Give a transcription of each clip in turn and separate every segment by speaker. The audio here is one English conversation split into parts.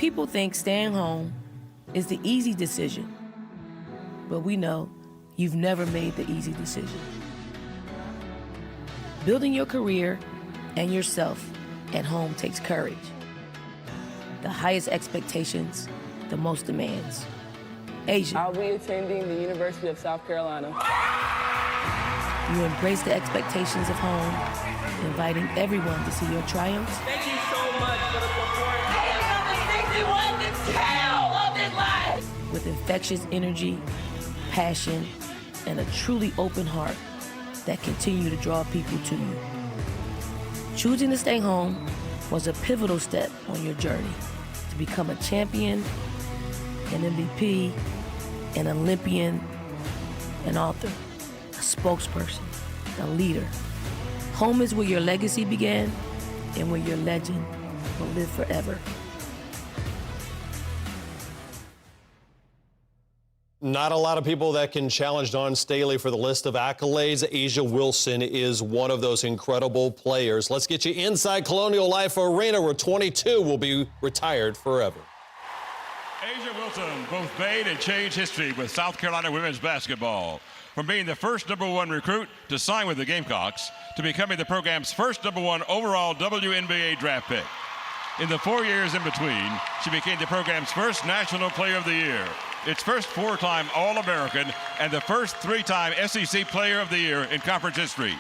Speaker 1: People think staying home is the easy decision, but we know you've never made the easy decision. Building your career and yourself at home takes courage. The highest expectations, the most demands. Asia.
Speaker 2: I'll be attending the University of South Carolina.
Speaker 1: You embrace the expectations of home, inviting everyone to see your triumphs.
Speaker 2: Thank you so much for the support. I am number 61, the tail of this life.
Speaker 1: With infectious energy, passion, and a truly open heart that continue to draw people to you. Choosing to stay home was a pivotal step on your journey to become a champion, an MVP, an Olympian, an author, a spokesperson, a leader. Home is where your legacy began and where your legend will live forever.
Speaker 3: Not a lot of people that can challenge Dawn Staley for the list of accolades. Asia Wilson is one of those incredible players. Let's get you inside Colonial Life Arena, where 22 will be retired forever.
Speaker 4: Asia Wilson both made and changed history with South Carolina women's basketball. From being the first #1 recruit to sign with the Gamecocks to becoming the program's first #1 overall WNBA draft pick. In the 4 years in between, she became the program's first National Player of the Year, its first 4-time All-American, and the first 3-time SEC Player of the Year in conference history.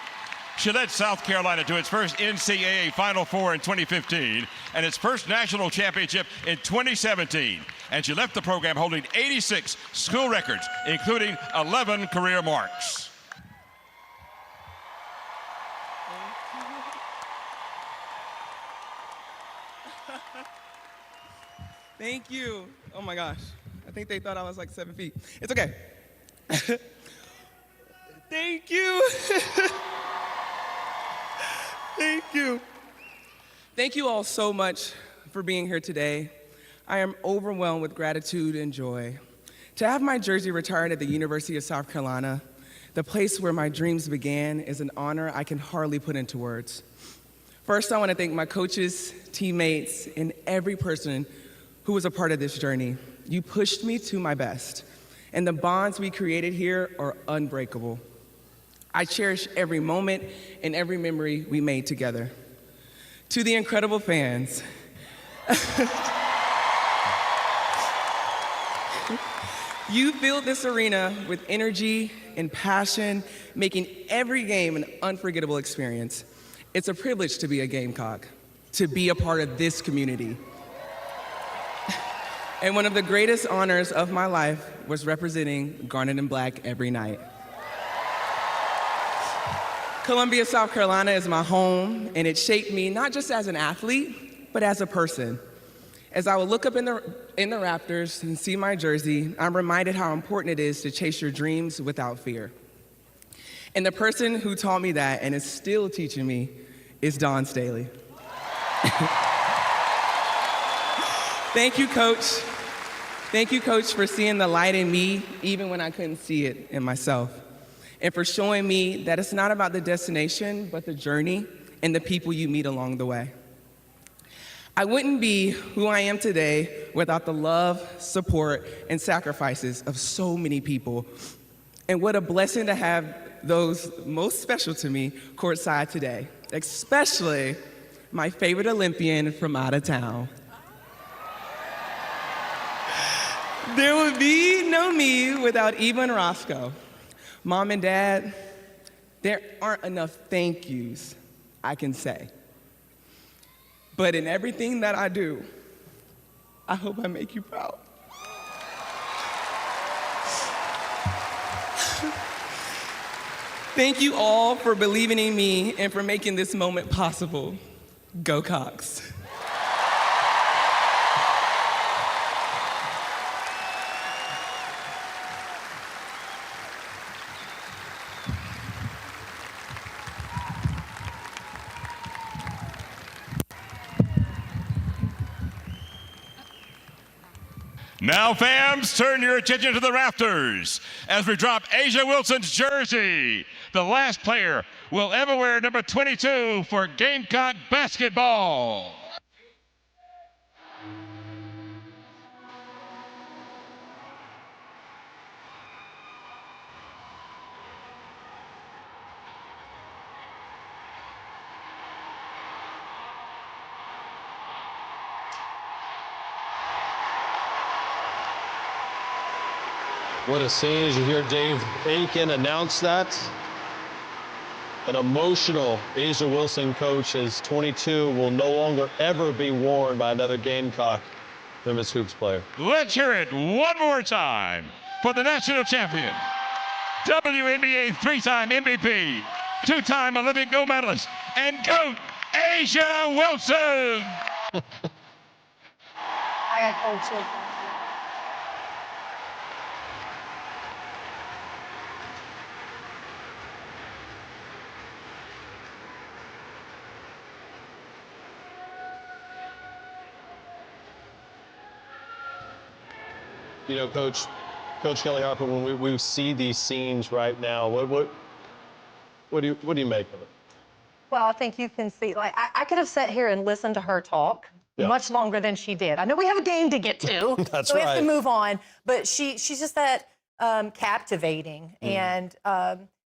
Speaker 4: She led South Carolina to its first NCAA Final Four in 2015 and its first national championship in 2017. And she left the program holding 86 school records, including 11 career marks.
Speaker 5: Thank you. Oh my gosh. I think they thought I was like 7 feet. It's okay. Thank you. Thank you. Thank you all so much for being here today. I am overwhelmed with gratitude and joy. To have my jersey retired at the University of South Carolina, the place where my dreams began, is an honor I can hardly put into words. First, I want to thank my coaches, teammates, and every person who was a part of this journey. You pushed me to my best, and the bonds we created here are unbreakable. I cherish every moment and every memory we made together. To the incredible fans, you filled this arena with energy and passion, making every game an unforgettable experience. It's a privilege to be a Gamecock, to be a part of this community. And one of the greatest honors of my life was representing Garnet and Black every night. Columbia, South Carolina is my home, and it shaped me not just as an athlete, but as a person. As I would look up in the rafters and see my jersey, I'm reminded how important it is to chase your dreams without fear. And the person who taught me that, and is still teaching me, is Dawn Staley. Thank you, Coach. Thank you, Coach, for seeing the light in me, even when I couldn't see it in myself. And for showing me that it's not about the destination, but the journey and the people you meet along the way. I wouldn't be who I am today without the love, support, and sacrifices of so many people. And what a blessing to have those most special to me courtside today, especially my favorite Olympian from out of town. There would be no me without Eva and Roscoe. Mom and Dad, there aren't enough thank yous I can say. But in everything that I do, I hope I make you proud. Thank you all for believing in me and for making this moment possible. Go Cox.
Speaker 4: Now, fans, turn your attention to the rafters as we drop Asia Wilson's jersey. The last player will ever wear number 22 for Gamecock basketball.
Speaker 3: What a scene as you hear Dave Aiken announce that. An emotional Asia Wilson coach, as 22 will no longer ever be worn by another Gamecock women's hoops player.
Speaker 4: Let's hear it one more time for the national champion, WNBA three-time MVP, two-time Olympic gold medalist, and GOAT, Asia Wilson.
Speaker 6: I got cold chills.
Speaker 3: You know, Coach Kelly Harper, when we see these scenes right now, what do you make of it?
Speaker 6: Well, I think you can see, like, I could have sat here and listened to her talk much longer than she did. I know we have a game to get to,
Speaker 3: That's
Speaker 6: so we have
Speaker 3: right.
Speaker 6: to move on. But she's just that captivating, and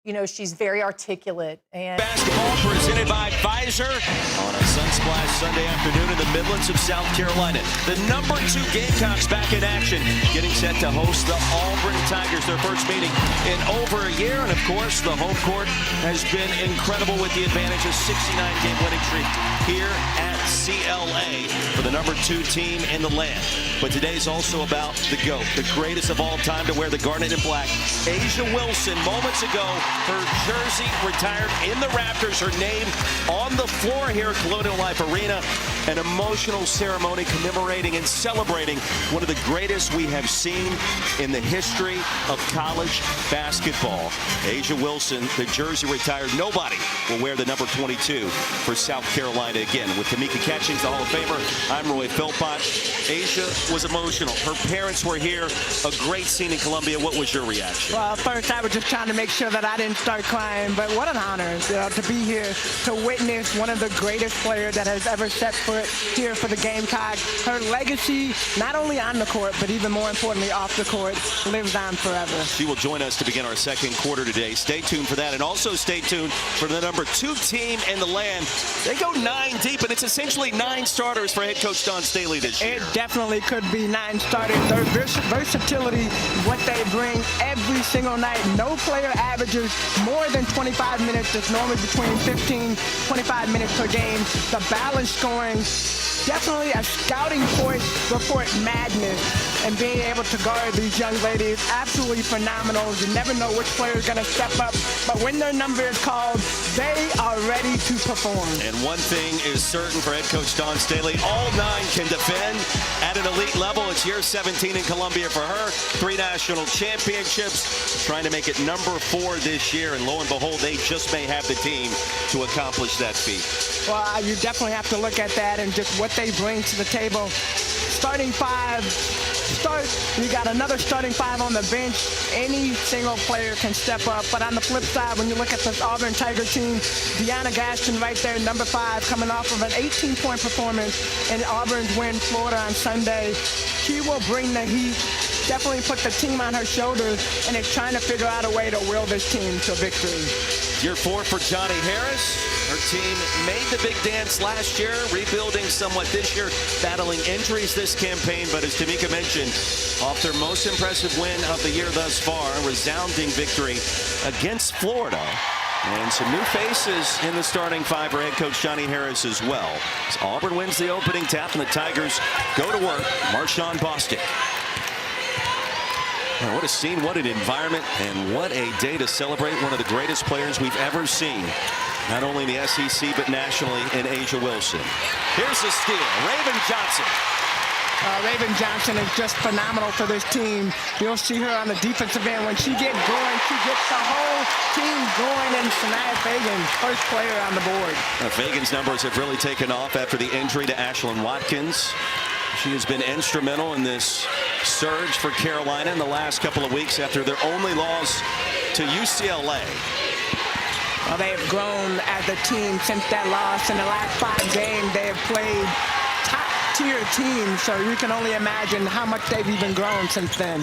Speaker 6: you know, she's very articulate. And
Speaker 7: Basketball presented by Pfizer on a Sunsplash Sunday afternoon in the Midlands of South Carolina. The number 2 Gamecocks back in action, getting set to host the Auburn Tigers, their first meeting in over a year. And of course, the home court has been incredible with the advantage of 69-game winning streak here at CLA for the number 2 team in the land. But today's also about the GOAT, the greatest of all time to wear the garnet and black. Asia Wilson, moments ago, her jersey retired in the Raptors, her name on the floor here at Colonial Life Arena. An emotional ceremony commemorating and celebrating one of the greatest we have seen in the history of college basketball. Asia Wilson, the jersey retired. Nobody will wear the number 22 for South Carolina again. With Tamika Catchings, the Hall of Famer, I'm Roy Philpott. Asia was emotional. Her parents were here. A great scene in Columbia. What was your reaction?
Speaker 8: Well, first I was just trying to make sure that I didn't start crying, but what an honor, you know, to be here to witness one of the greatest players that has ever set foot here for the Gamecocks. Her legacy, not only on the court, but even more importantly off the court, lives on forever.
Speaker 7: She will join us to begin our second quarter today. Stay tuned for that, and also stay tuned for the number 2 team in the land. They go 9 deep, and it's essentially 9 starters for head coach Don Staley this year.
Speaker 8: It definitely could be 9 starters. Their versatility, what they bring every single night. No player averages more than 25 minutes. It's normally between 15, 25 minutes per game. The balanced scoring, definitely a scouting report madness, and being able to guard these young ladies, absolutely phenomenal. You never know which player is going to step up, but when their number is called, they are ready to perform.
Speaker 7: And one thing is certain for head coach Don Staley, all 9 can defend at an elite level. It's year 17 in Columbia for her. 3 national championships, trying to make it number 4 this year, and lo and behold, they just may have the team to accomplish that feat.
Speaker 8: Well, you definitely have to look at that and just what they bring to the table. Starting 5, you got another starting 5 on the bench. Any single player can step up. But on the flip side, when you look at this Auburn Tiger team, Deanna Gaston right there, number 5, coming off of an 18-point performance in Auburn's win Florida on Sunday. She will bring the heat, definitely put the team on her shoulders, and is trying to figure out a way to will this team to victory.
Speaker 7: Year 4 for Johnny Harris. Her team made the big dance last year, rebuilding somewhat this year, battling injuries this campaign, but as Tamika mentioned, off their most impressive win of the year thus far, a resounding victory against Florida. And some new faces in the starting 5 for head coach Johnny Harris as well. As Auburn wins the opening tap and the Tigers go to work. Marshawn Bostic. Oh, what a scene, what an environment, and what a day to celebrate one of the greatest players we've ever seen. Not only in the SEC, but nationally in Asia Wilson. Here's the steal, Raven Johnson.
Speaker 8: Raven Johnson is just phenomenal for this team. You'll see her on the defensive end. When she gets going, she gets the whole team going, and Sanaya Fagan, first player on the board.
Speaker 7: Fagan's numbers have really taken off after the injury to Ashlyn Watkins. She has been instrumental in this surge for Carolina in the last couple of weeks after their only loss to UCLA.
Speaker 8: Well, they have grown as a team since that loss. In the last 5 games, they have played top-tier teams, so you can only imagine how much they've even grown since then.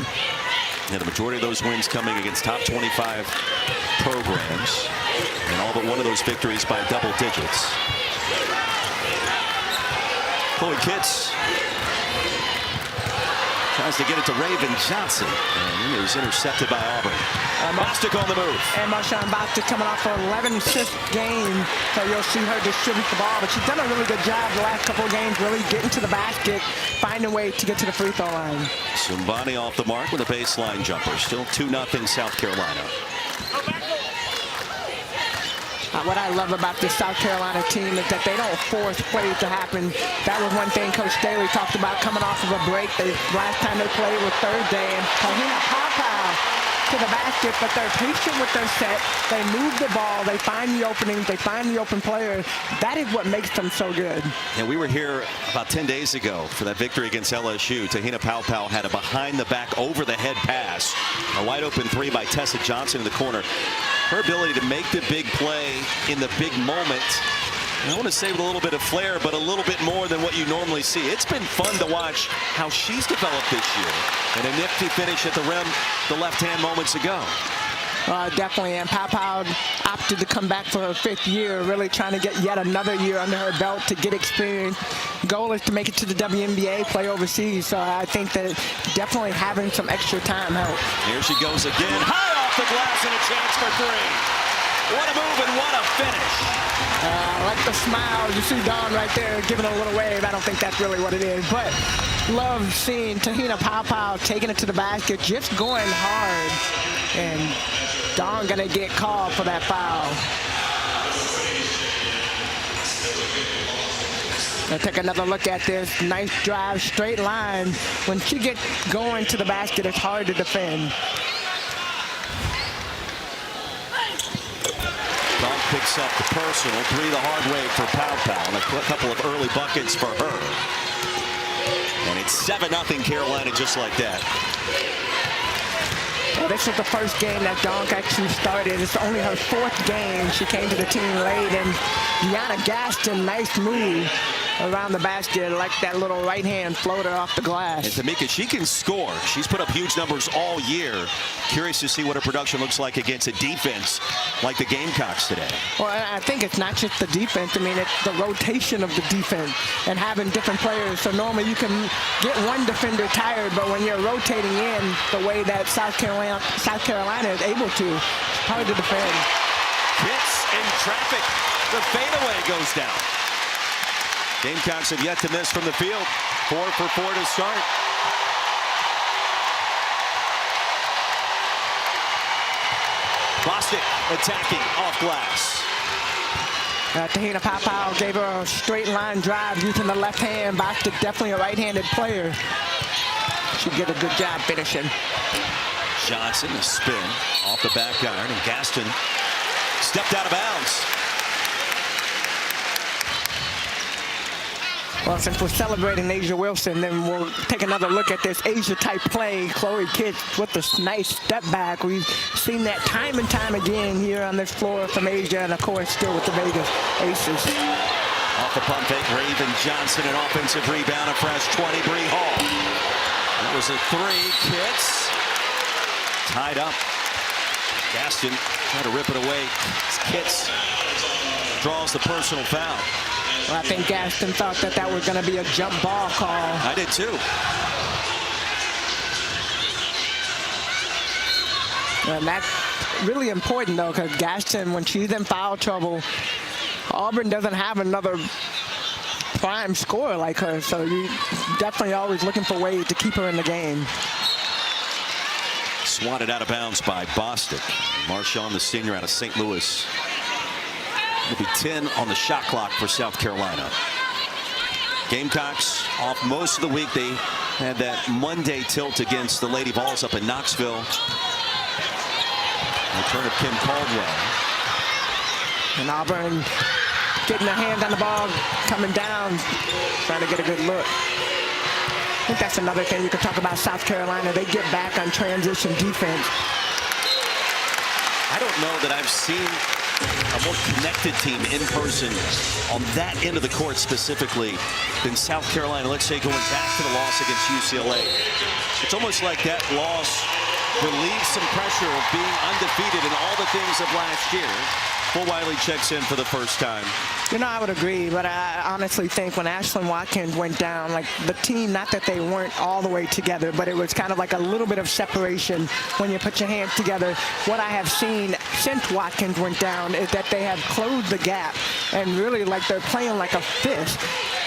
Speaker 7: Yeah, the majority of those wins coming against top 25 programs, and all but one of those victories by double digits. Chloe Kitts Tries to get it to Raven Johnson, and it was intercepted by Auburn. Bostic on the move.
Speaker 8: And Marshawn Bostic coming off an 11-assist game, so you'll see her distribute the ball. But she's done a really good job the last couple of games, really getting to the basket, finding a way to get to the free throw line.
Speaker 7: Sumbani off the mark with a baseline jumper. Still 2-0 South Carolina.
Speaker 8: What I love about this South Carolina team is that they don't force plays to happen. That was one thing Coach Staley talked about coming off of a break. Last time they played was Thursday, and Tahina Paopao to the basket, but they're patient with their set. They move the ball. They find the openings. They find the open player. That is what makes them so good.
Speaker 7: And we were here about 10 days ago for that victory against LSU. Tahina Paopao had a behind-the-back, over-the-head pass. A wide-open three by Tessa Johnson in the corner. Her ability to make the big play in the big moment, I want to say with a little bit of flair, but a little bit more than what you normally see. It's been fun to watch how she's developed this year. And a nifty finish at the rim, the left hand moments ago.
Speaker 8: Definitely, and Paopao opted to come back for her 5th year, really trying to get yet another year under her belt to get experience. Goal is to make it to the WNBA, play overseas, so I think that definitely having some extra time helps.
Speaker 7: Here she goes again, high off the glass and a chance for three. What a move and what a finish.
Speaker 8: I like the smile. You see Dawn right there giving a little wave. I don't think that's really what it is, but love seeing Tahina Paopao taking it to the basket, just going hard, and Dawn gonna get called for that foul. Let's take another look at this. Nice drive, straight line. When she gets going to the basket, it's hard to defend.
Speaker 7: Dawn picks up the personal, 3 the hard way for Paopao, and a couple of early buckets for her. And it's 7-0 Carolina just like that.
Speaker 8: Well, this is the first game that Donk actually started. It's only her 4th game. She came to the team late, and Deanna Gaston, nice move around the basket, like that little right-hand floater off the glass.
Speaker 7: And Tamika, she can score. She's put up huge numbers all year. Curious to see what her production looks like against a defense like the Gamecocks today.
Speaker 8: Well, I think it's not just the defense. I mean, it's the rotation of the defense and having different players. So normally you can get one defender tired, but when you're rotating in the way that South Carolina is able to, it's hard to defend.
Speaker 7: Hits in traffic. The fadeaway goes down. Gamecocks have yet to miss from the field. 4 for 4 to start. Bostic attacking off glass.
Speaker 8: Tahina Paopao gave her a straight line drive using the left hand. Bostic definitely a right-handed player. She did a good job finishing.
Speaker 7: Johnson, a spin off the back iron, and Gaston stepped out of bounds.
Speaker 8: Well, since we're celebrating Asia Wilson, then we'll take another look at this Asia-type play. Chloe Kitts with this nice step back. We've seen that time and time again here on this floor from Asia, and of course, still with the Vegas Aces.
Speaker 7: Off the pump fake, Raven Johnson, an offensive rebound, a fresh 20, Bree Hall. That was a 3, Kitts. Tied up. Gaston trying to rip it away. Kitts draws the personal foul.
Speaker 8: Well, I think Gaston thought that that was going to be a jump ball call.
Speaker 7: I did too.
Speaker 8: And that's really important, though, because Gaston, when she's in foul trouble, Auburn doesn't have another prime scorer like her, so you definitely always looking for ways to keep her in the game.
Speaker 7: Swatted out of bounds by Bostic. Marshawn, the senior out of St. Louis. It'll be 10 on the shot clock for South Carolina. Gamecocks off most of the week. They had that Monday tilt against the Lady Vols up in Knoxville. Return of Kim Caldwell.
Speaker 8: And Auburn getting their hand on the ball, coming down, trying to get a good look. I think that's another thing you can talk about South Carolina. They get back on transition defense.
Speaker 7: I don't know that I've seen a more connected team in person on that end of the court specifically than South Carolina. Let's say going back to the loss against UCLA. It's almost like that loss relieves some pressure of being undefeated in all the things of last year. Fulwiley checks in for the first time.
Speaker 8: You know, I would agree, but I honestly think when Ashlyn Watkins went down, like the team, not that they weren't all the way together, but it was kind of like a little bit of separation when you put your hands together. What I have seen since Watkins went down is that they have closed the gap and really like they're playing like a fist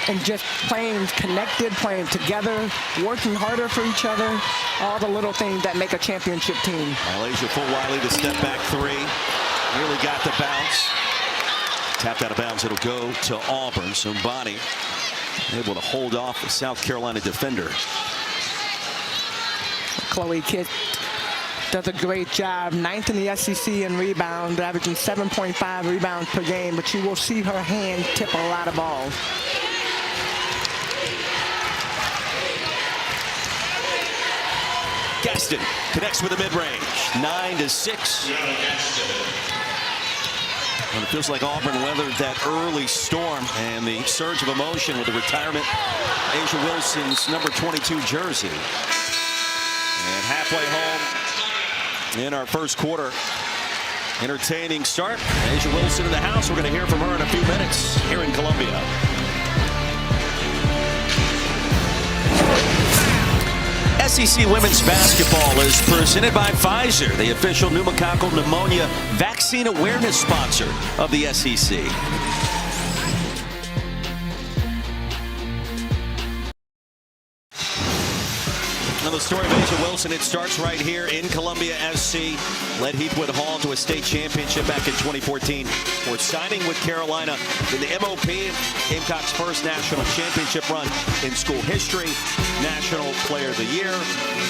Speaker 8: and just playing connected, playing together, working harder for each other, all the little things that make a championship team.
Speaker 7: Malaysia Fulwiley, the step back three, really got the bounce. Tapped out of bounds, it'll go to Auburn. Zumbani able to hold off the South Carolina defender.
Speaker 8: Chloe Kitt does a great job. 9th in the SEC in rebounds, averaging 7.5 rebounds per game, but you will see her hand tip a lot of balls.
Speaker 7: Gaston connects with the mid-range. 9-6. And it feels like Auburn weathered that early storm and the surge of emotion with the retirement of Asia Wilson's number 22 jersey. And halfway home in our first quarter. Entertaining start. Asia Wilson in the house. We're going to hear from her in a few minutes here in Columbia. SEC women's basketball is presented by Pfizer, the official pneumococcal pneumonia vaccine awareness sponsor of the SEC. Now the story of Asia Wilson, it starts right here in Columbia SC. Led Heathwood Hall to a state championship back in 2014. We're signing with Carolina in the MOP, Gamecocks' first national championship run in school history. National Player of the Year.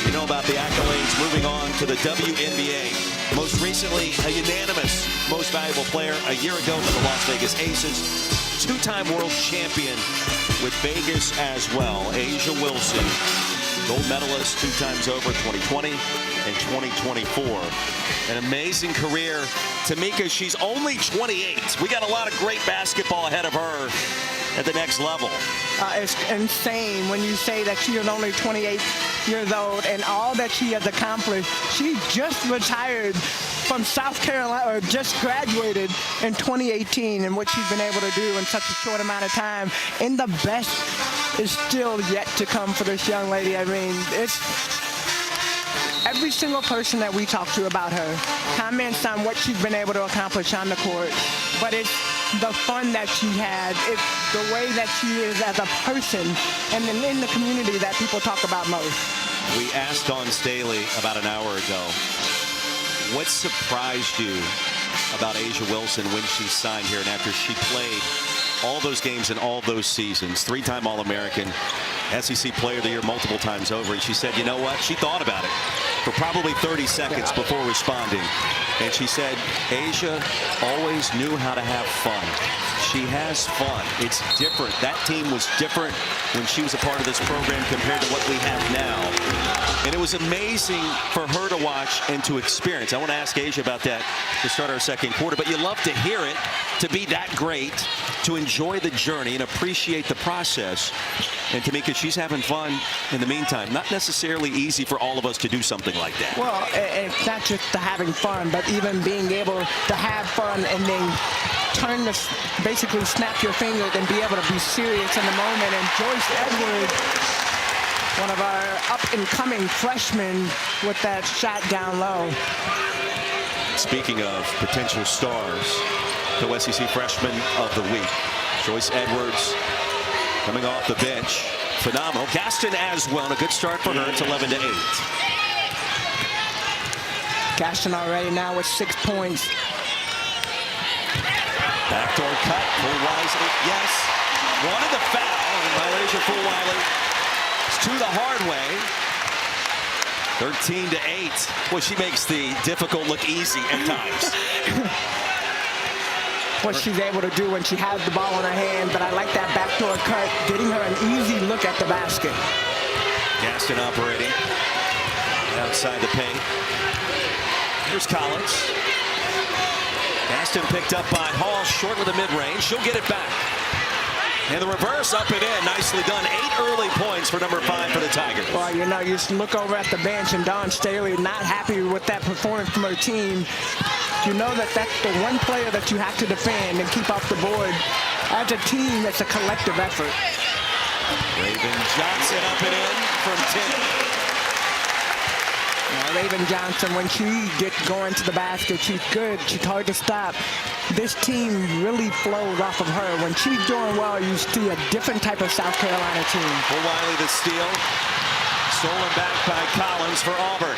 Speaker 7: You know about the accolades. Moving on to the WNBA. Most recently, a unanimous Most Valuable Player a year ago for the Las Vegas Aces. Two-time world champion with Vegas as well. Asia Wilson. Gold medalist 2 times over, 2020 and 2024. An amazing career. Tamika, she's only 28. We got a lot of great basketball ahead of her at the next level.
Speaker 8: It's insane when you say that she is only 28 years old and all that she has accomplished. She just retired from South Carolina, or just graduated in 2018, and what she's been able to do in such a short amount of time. And the best is still yet to come for this young lady. I mean, it's every single person that we talk to about her comments on what she's been able to accomplish on the court, but it's the fun that she had. It's the way that she is as a person and then in the community that people talk about most.
Speaker 7: We asked Dawn Staley about an hour ago, what surprised you about Asia Wilson when she signed here and after she played all those games in all those seasons? 3-time All-American, SEC Player of the Year multiple times over. And she said, you know what? She thought about it for probably 30 seconds before responding. And she said, Asia always knew how to have fun. She has fun. It's different. That team was different when she was a part of this program compared to what we have now. And it was amazing for her to watch and to experience. I want to ask Asia about that to start our second quarter, but you love to hear it, to be that great, to enjoy the journey and appreciate the process. And Tamika, she's having fun in the meantime. Not necessarily easy for all of us to do something like that.
Speaker 8: Well, it's not just the having fun, but even being able to have fun and then turn this, basically snap your fingers and be able to be serious in the moment. And Joyce Edwards, one of our up-and-coming freshmen with that shot down low.
Speaker 7: Speaking of potential stars, the SEC Freshman of the Week, Joyce Edwards coming off the bench. Phenomenal. Gaston as well, and a good start for her. It's 11-8.
Speaker 8: Gaston already now with 6 points.
Speaker 7: Backdoor cut, Fulwiley, yes. Wanted the foul, and Malaysia Fulwiley to the hard way. 13-8. Well, she makes the difficult look easy at times.
Speaker 8: What she's able to do when she has the ball in her hand, but I like that backdoor cut, getting her an easy look at the basket.
Speaker 7: Gaston operating outside the paint. Here's Collins. Gaston picked up by Hall, short with the mid-range. She'll get it back. And the reverse up and in. Nicely done. 8 early points for number 5 for the Tigers.
Speaker 8: Well, you know, you just look over at the bench and Dawn Staley not happy with that performance from her team. You know that that's the one player that you have to defend and keep off the board. As a team, it's a collective effort.
Speaker 7: Raven Johnson up and in from 10.
Speaker 8: Raven Johnson, when she gets going to the basket, she's good. She's hard to stop. This team really flows off of her. When she's doing well, you see a different type of South Carolina team.
Speaker 7: For Wiley, the steal. Stolen back by Collins for Auburn.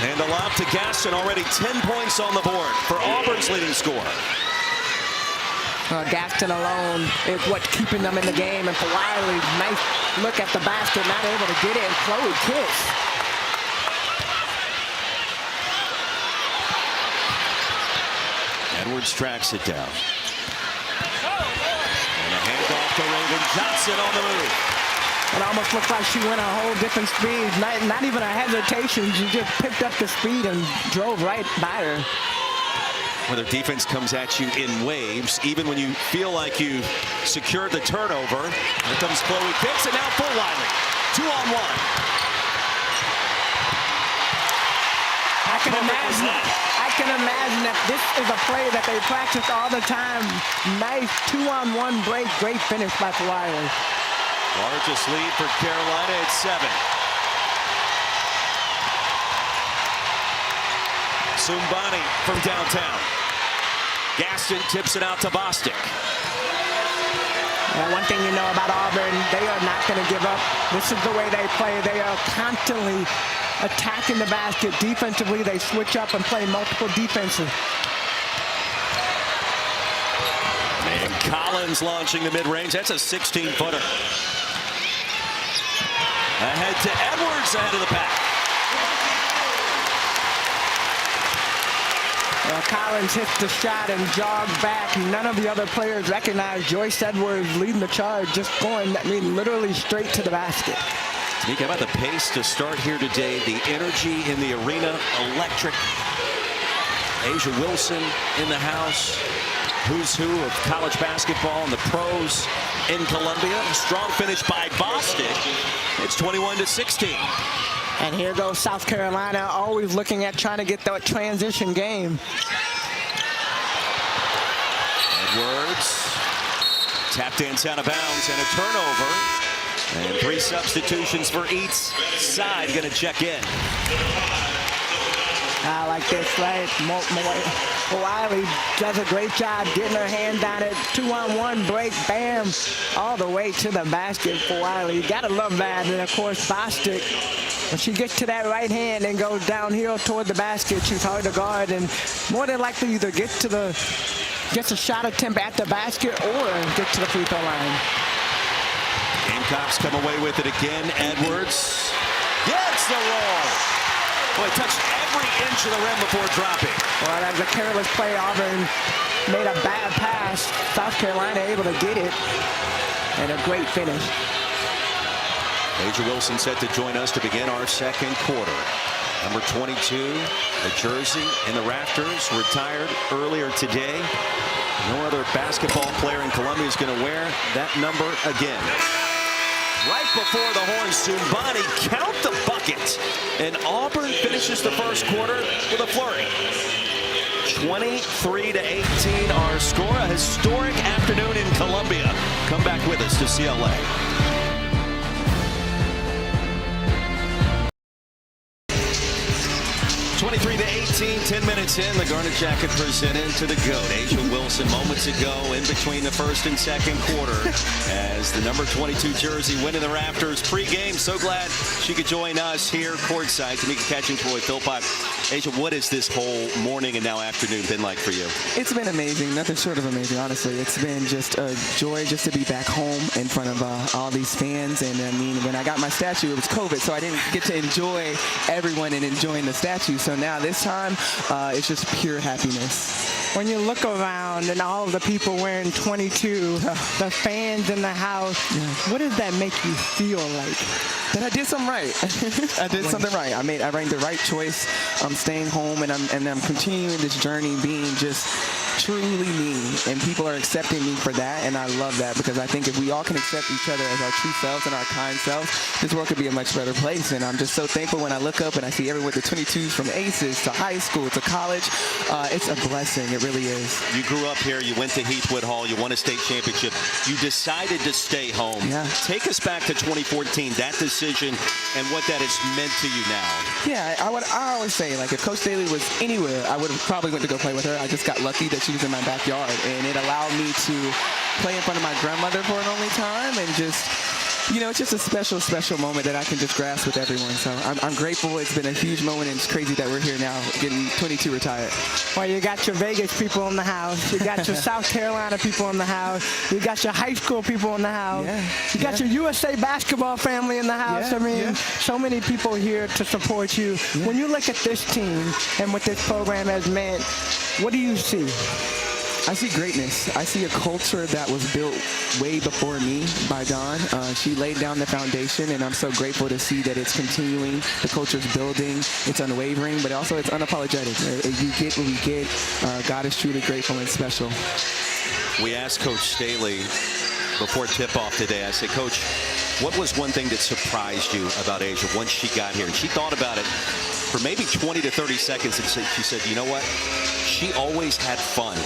Speaker 7: And a lob to Gaston, already 10 points on the board for Auburn's leading scorer.
Speaker 8: Gaston alone is what's keeping them in the game. And for Wiley, nice look at the basket, not able to get it. And Chloe Kiss.
Speaker 7: Edwards tracks it down. And a handoff to Raven Johnson on the move.
Speaker 8: It almost looks like she went a whole different speed. Not even a hesitation. She just picked up the speed and drove right by her.
Speaker 7: Where their defense comes at you in waves, even when you feel like you secured the turnover. Here comes Chloe Pitts, and now for Wiley. 2-on-1.
Speaker 8: I can imagine that this is a play that they practice all the time. Nice 2-on-1 break. Great finish by Wiley.
Speaker 7: Largest lead for Carolina at 7. Sumbani from downtown. Gaston tips it out to Bostic.
Speaker 8: Well, one thing you know about Auburn, they are not going to give up. This is the way they play. They are constantly attacking the basket. Defensively, they switch up and play multiple defenses.
Speaker 7: And Collins launching the mid-range. That's a 16-footer. Ahead to Edwards, ahead of the pack.
Speaker 8: Well, Collins hits the shot and jogs back. None of the other players recognize Joyce Edwards leading the charge, just going, literally straight to the basket.
Speaker 7: Nick, how about the pace to start here today? The energy in the arena, electric. Asia Wilson in the house. Who's who of college basketball and the pros in Columbia. A strong finish by Bostic. It's 21-16.
Speaker 8: And here goes South Carolina, always looking at trying to get that transition game.
Speaker 7: Edwards tap dance out of bounds and a turnover. And 3 substitutions for each side going to check in.
Speaker 8: I like this, right? Wiley does a great job getting her hand on it. 2-on-1 break, bam, all the way to the basket for Wiley. You gotta love that. And of course, Bostic, when she gets to that right hand and goes downhill toward the basket, she's hard to guard and more than likely either gets a shot attempt at the basket or gets to the free throw line.
Speaker 7: Gamecocks come away with it again. Edwards gets the roll. Boy, touched every inch of the rim before dropping.
Speaker 8: Well, that was a careless play. Auburn made a bad pass. South Carolina able to get it. And a great finish.
Speaker 7: Asia Wilson set to join us to begin our second quarter. Number 22, the jersey in the rafters, retired earlier today. No other basketball player in Columbia is going to wear that number again. Right before the horn, Sumbani count the bucket. And Auburn finishes the first quarter with a flurry. 23-18 our score. A historic afternoon in Columbia. Come back with us to CLA. (23-18), 10 minutes in. The Garnet Jacket presented to the GOAT. Asia Wilson moments ago in between the first and second quarter as the number 22 jersey winning the rafters pregame. So glad she could join us here courtside. Tamika Catching, Troy Philpott. Asia, what has this whole morning and now afternoon been like for you?
Speaker 9: It's been amazing. Nothing short of amazing, honestly. It's been just a joy just to be back home in front of all these fans. And I mean, when I got my statue, it was COVID, so I didn't get to enjoy everyone and enjoying the statue. So now this time, it's just pure happiness.
Speaker 8: When you look around and all of the people wearing 22, the fans in the house, what does that make you feel like?
Speaker 9: That I did something right. I did something right. I made the right choice. I'm staying home and I'm continuing this journey being just truly me, and people are accepting me for that, and I love that, because I think if we all can accept each other as our true selves and our kind selves, this world could be a much better place. And I'm just so thankful when I look up and I see everyone with the 22s from ACES to high school to college. It's a blessing. It really is.
Speaker 7: You grew up here. You went to Heathwood Hall. You won a state championship. You decided to stay home.
Speaker 9: Yeah.
Speaker 7: Take us back to 2014, that decision and what that has meant to you now.
Speaker 9: Yeah, I always say, like, if Coach Staley was anywhere, I would have probably went to go play with her. I just got lucky that she was in my backyard, and it allowed me to play in front of my grandmother for an only time, and just, you know, it's just a special, special moment that I can just grasp with everyone. So I'm grateful. It's been a huge moment, and it's crazy that we're here now, getting 22 retired.
Speaker 8: Well, you got your Vegas people in the house. You got your South Carolina people in the house. You got your high school people in the house.
Speaker 9: Yeah,
Speaker 8: you got your USA basketball family in the house.
Speaker 9: Yeah,
Speaker 8: I mean,
Speaker 9: yeah.
Speaker 8: so many people here to support you.
Speaker 9: Yeah.
Speaker 8: When you look at this team and what this program has meant, what do you see?
Speaker 9: I see greatness. I see a culture that was built way before me by Dawn. She laid down the foundation, and I'm so grateful to see that it's continuing. The culture's building. It's unwavering, but also it's unapologetic. You get what we get. God is truly grateful and special.
Speaker 7: We asked Coach Staley before tip-off today, I said, Coach, what was one thing that surprised you about Asia once she got here? And she thought about it for maybe 20 to 30 seconds, and she said, you know what? She always had fun.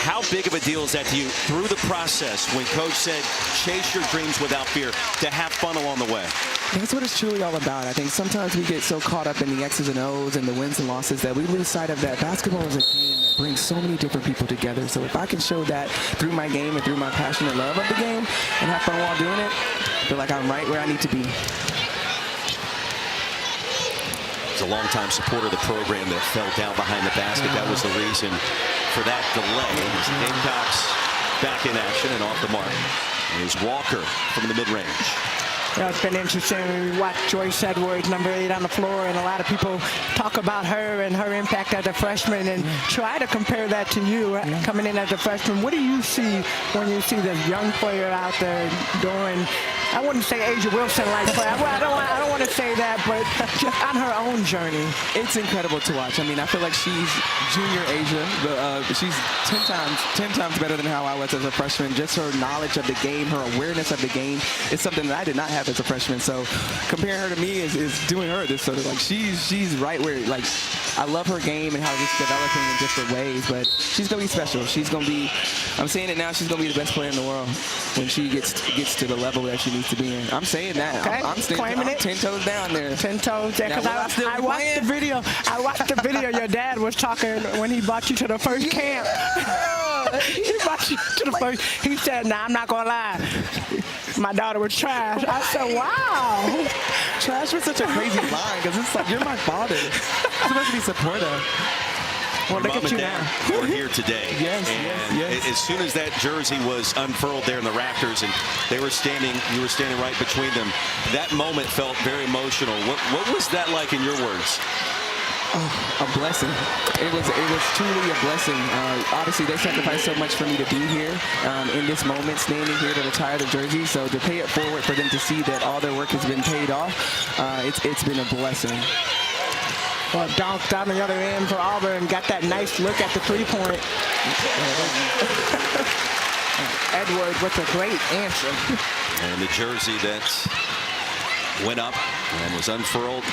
Speaker 7: How big of a deal is that to you through the process when Coach said, chase your dreams without fear, to have fun along the way?
Speaker 9: That's what it's truly all about. I think sometimes we get so caught up in the X's and O's and the wins and losses that we lose sight of that basketball is a game that brings so many different people together. So if I can show that through my game and through my passion and love of the game and have fun while doing it, I feel like I'm right where I need to be.
Speaker 7: A longtime supporter of the program that fell down behind the basket. That was the reason for that delay. As the Gamecocks back in action and off the mark is Walker from the mid-range.
Speaker 8: Yeah, it's been interesting when we watch Joyce Edwards, number 8 on the floor, and a lot of people talk about her and her impact as a freshman and try to compare that to you coming in as a freshman. What do you see when you see this young player out there doing, I wouldn't say Asia Wilson-like play. Well, I don't want to say that, but just on her own journey.
Speaker 9: It's incredible to watch. I mean, I feel like she's junior Asia. She's 10 times better than how I was as a freshman. Just her knowledge of the game, her awareness of the game is something that I did not have as a freshman. So comparing her to me is doing her this sort of, like, she's right where, like, I love her game and how it's developing in different ways, but she's going to be special. She's going to be, I'm saying it now, she's going to be the best player in the world when she gets to the level that she needs to be in. I'm saying that.
Speaker 8: Okay.
Speaker 9: I'm
Speaker 8: claiming it.
Speaker 9: 10 toes down there.
Speaker 8: 10 toes down. Because I watched the video. I watched the video. Your dad was talking when he brought you to the first camp. He brought you to the first. He said, "Nah, I'm not gonna lie. My daughter was trash." I said, "Wow."
Speaker 9: Trash was such a crazy line because it's like, you're my father. I'm supposed to be supportive.
Speaker 8: Well, look
Speaker 7: Mom
Speaker 8: at you
Speaker 7: and
Speaker 8: now.
Speaker 7: Dad were here today.
Speaker 9: Yes,
Speaker 7: and
Speaker 9: yes.
Speaker 7: As soon as that jersey was unfurled there in the rafters and you were standing right between them, that moment felt very emotional. What was that like in your words?
Speaker 9: Oh, a blessing. It was truly a blessing. Obviously, they sacrificed so much for me to be here in this moment, standing here to retire the jersey. So to pay it forward for them to see that all their work has been paid off, it's been a blessing.
Speaker 8: Well, Donk down the other end for Auburn, got that nice look at the three-point. Edwards with a great answer.
Speaker 7: And the jersey that went up and was unfurled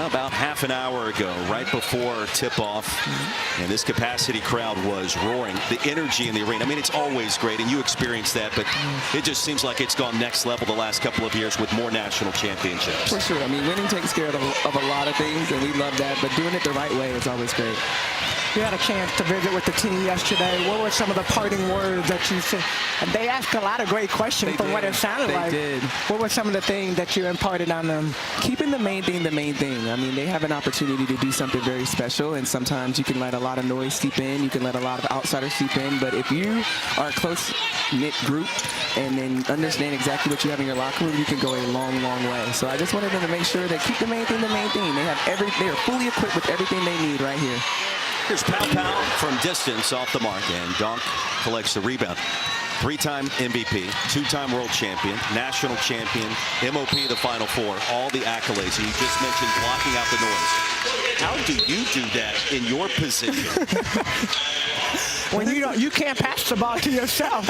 Speaker 7: about half an hour ago, right before tip-off. And this capacity crowd was roaring. The energy in the arena, I mean, it's always great, and you experienced that, but it just seems like it's gone next level the last couple of years with more national championships.
Speaker 9: For sure. I mean, winning takes care of a lot of things, and we love that, but doing it the right way is always great.
Speaker 8: You had a chance to visit with the team yesterday. What were some of the parting words that you said? And they asked a lot of great questions from what it sounded like.
Speaker 9: They did.
Speaker 8: What were some of the things that you imparted on them?
Speaker 9: Keeping the main thing the main thing. I mean, they have an opportunity to do something very special, and sometimes you can let a lot of noise seep in. You can let a lot of outsiders seep in. But if you are a close-knit group and then understand exactly what you have in your locker room, you can go a long, long way. So I just wanted them to make sure they keep the main thing the main thing. They are fully equipped with everything they need right here.
Speaker 7: Here's Pow Pow from distance off the mark, and Donk collects the rebound. 3-time MVP, 2-time world champion, national champion, MOP the Final Four, all the accolades. And you just mentioned blocking out the noise. How do you do that in your position?
Speaker 8: when you can't pass the ball to yourself?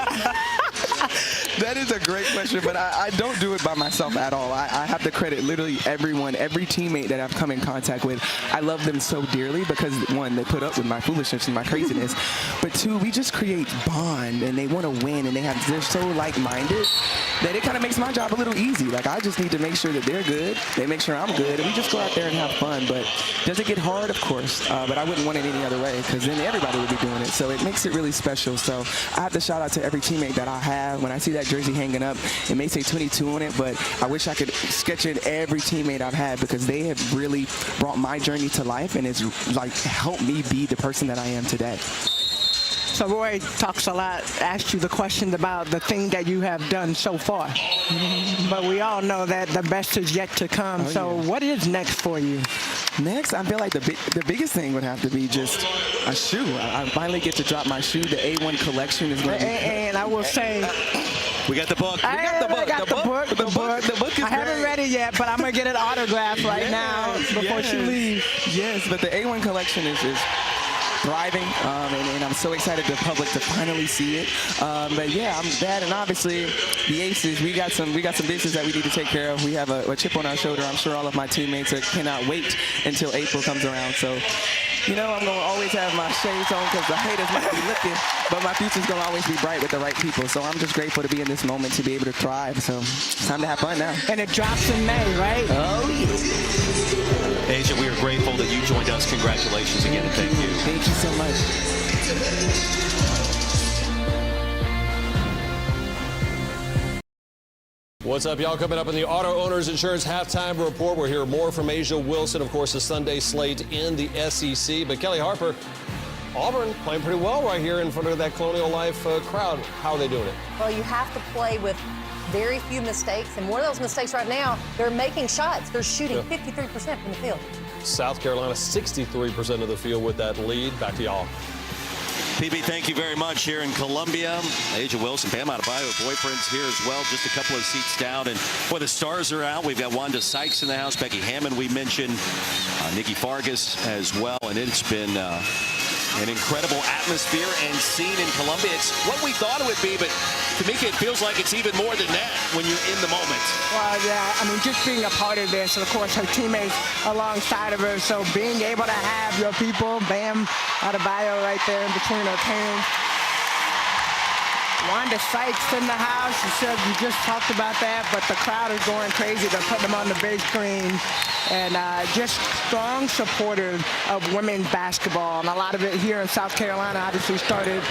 Speaker 9: That is a great question, but I don't do it by myself at all. I have to credit literally everyone, every teammate that I've come in contact with. I love them so dearly because, one, they put up with my foolishness and my craziness, but two, we just create bond, and they want to win, and they're so like-minded that it kind of makes my job a little easy. Like, I just need to make sure that they're good, they make sure I'm good, and we just go out there and have fun. But does it get hard? Of course, but I wouldn't want it any other way because then everybody would be doing it. So it makes it really special. So I have to shout out to every teammate that I have. When I see that jersey hanging up, it may say 22 on it, but I wish I could sketch in every teammate I've had because they have really brought my journey to life, and it's like helped me be the person that I am today.
Speaker 8: So Roy talks a lot, asked you the question about the thing that you have done so far. But we all know that the best is yet to come. What is next for you?
Speaker 9: Next, I feel like the biggest thing would have to be just a shoe. I finally get to drop my shoe. The A1 collection is going to be...
Speaker 8: And I will say...
Speaker 7: We got the book.
Speaker 9: The book is
Speaker 8: I haven't read it yet, but I'm going to get it autographed right now before she leaves.
Speaker 9: Yes, but the A1 collection is thriving, and I'm so excited to the public to finally see it. But yeah, I'm that, and obviously the Aces. We got some business that we need to take care of. We have a chip on our shoulder. I'm sure all of my teammates cannot wait until April comes around. So, you know, I'm gonna always have my shades on because the haters might be looking, but my future's gonna always be bright with the right people. So I'm just grateful to be in this moment to be able to thrive. So it's time to have fun now.
Speaker 8: And it drops in May, right?
Speaker 9: Oh yeah.
Speaker 7: Asia, we are grateful that you joined us. Congratulations again, and thank you.
Speaker 9: Thank you so much.
Speaker 3: What's up, y'all? Coming up in the Auto Owners Insurance Halftime Report, we'll hear more from Asia Wilson. Of course, the Sunday slate in the SEC. But Kelly Harper, Auburn playing pretty well right here in front of that Colonial Life crowd. How are they doing it?
Speaker 6: Well, you have to play with very few mistakes, and one of those mistakes right now, they're making shots. They're shooting 53% from the field.
Speaker 3: South Carolina, 63% of the field with that lead. Back to y'all.
Speaker 7: PB, thank you very much. Here in Columbia, Asia Wilson, Bam Adebayo, boyfriend's here as well, just a couple of seats down. And boy, the stars are out. We've got Wanda Sykes in the house, Becky Hammond we mentioned, Nikki Fargas as well. And it's been an incredible atmosphere and scene in Columbia. It's what we thought it would be, but Tamika, it feels like it's even more than that when you're in the moment.
Speaker 8: Well, yeah, I mean, just being a part of this, and of course her teammates alongside of her, so being able to have your people, Bam Adebayo right there in between her parents. Wanda Sykes in the house. She said we just talked about that, but the crowd is going crazy. They're putting them on the big screen. And just strong supporters of women's basketball. And a lot of it here in South Carolina obviously started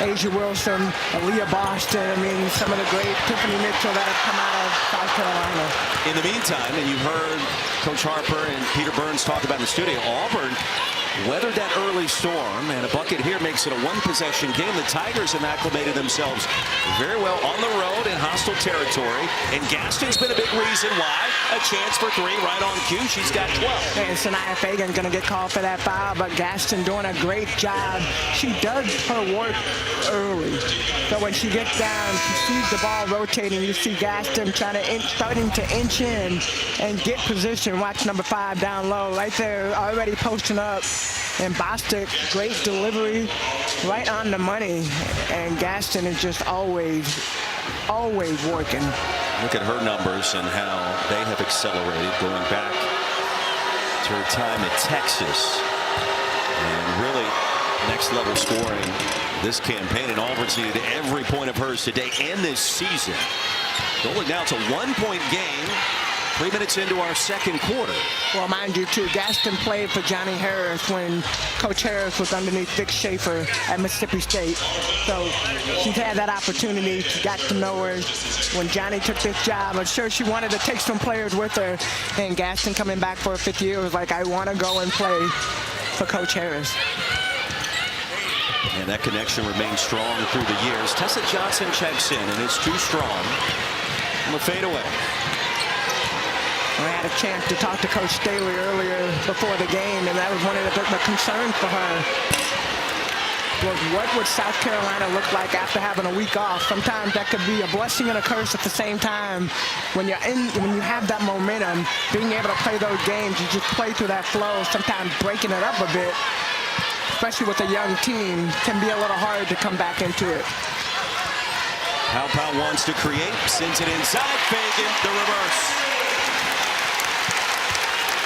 Speaker 8: Asia Wilson, Aaliyah Boston. I mean, some of the great Tiffany Mitchell that have come out of South Carolina.
Speaker 7: In the meantime, and you heard Coach Harper and Peter Burns talk about in the studio, Auburn weathered that early storm, and a bucket here makes it a one-possession game. The Tigers have acclimated themselves very well on the road in hostile territory, and Gaston's been a big reason why. A chance for three right on cue. She's got 12.
Speaker 8: And Sanaya Fagan going to get called for that foul, but Gaston doing a great job. She does her work early. So when she gets down, she sees the ball rotating. You see Gaston starting to inch in and get position. Watch number 5 down low right there, already posting up. And Bostic, great delivery, right on the money. And Gaston is just always working.
Speaker 7: Look at her numbers and how they have accelerated going back to her time at Texas. And really next level scoring this campaign. And Auburn's needed every point of hers today and this season. Going now to 1-point game. 3 minutes into our second quarter.
Speaker 8: Well, mind you, too, Gaston played for Johnny Harris when Coach Harris was underneath Vic Schaefer at Mississippi State. So she's had that opportunity. She got to know her when Johnny took this job. I'm sure she wanted to take some players with her. And Gaston coming back for a 5th year was like, I want to go and play for Coach Harris.
Speaker 7: And that connection remains strong through the years. Tessa Johnson checks in, and it's too strong on the fadeaway.
Speaker 8: I had a chance to talk to Coach Staley earlier before the game, and that was one of the concerns for her. Was what would South Carolina look like after having a week off? Sometimes that could be a blessing and a curse at the same time. When you have that momentum, being able to play those games, you just play through that flow, sometimes breaking it up a bit. especially with a young team, can be a little hard to come back into it.
Speaker 7: Pau wants to create, sends it inside, Fagan, the reverse.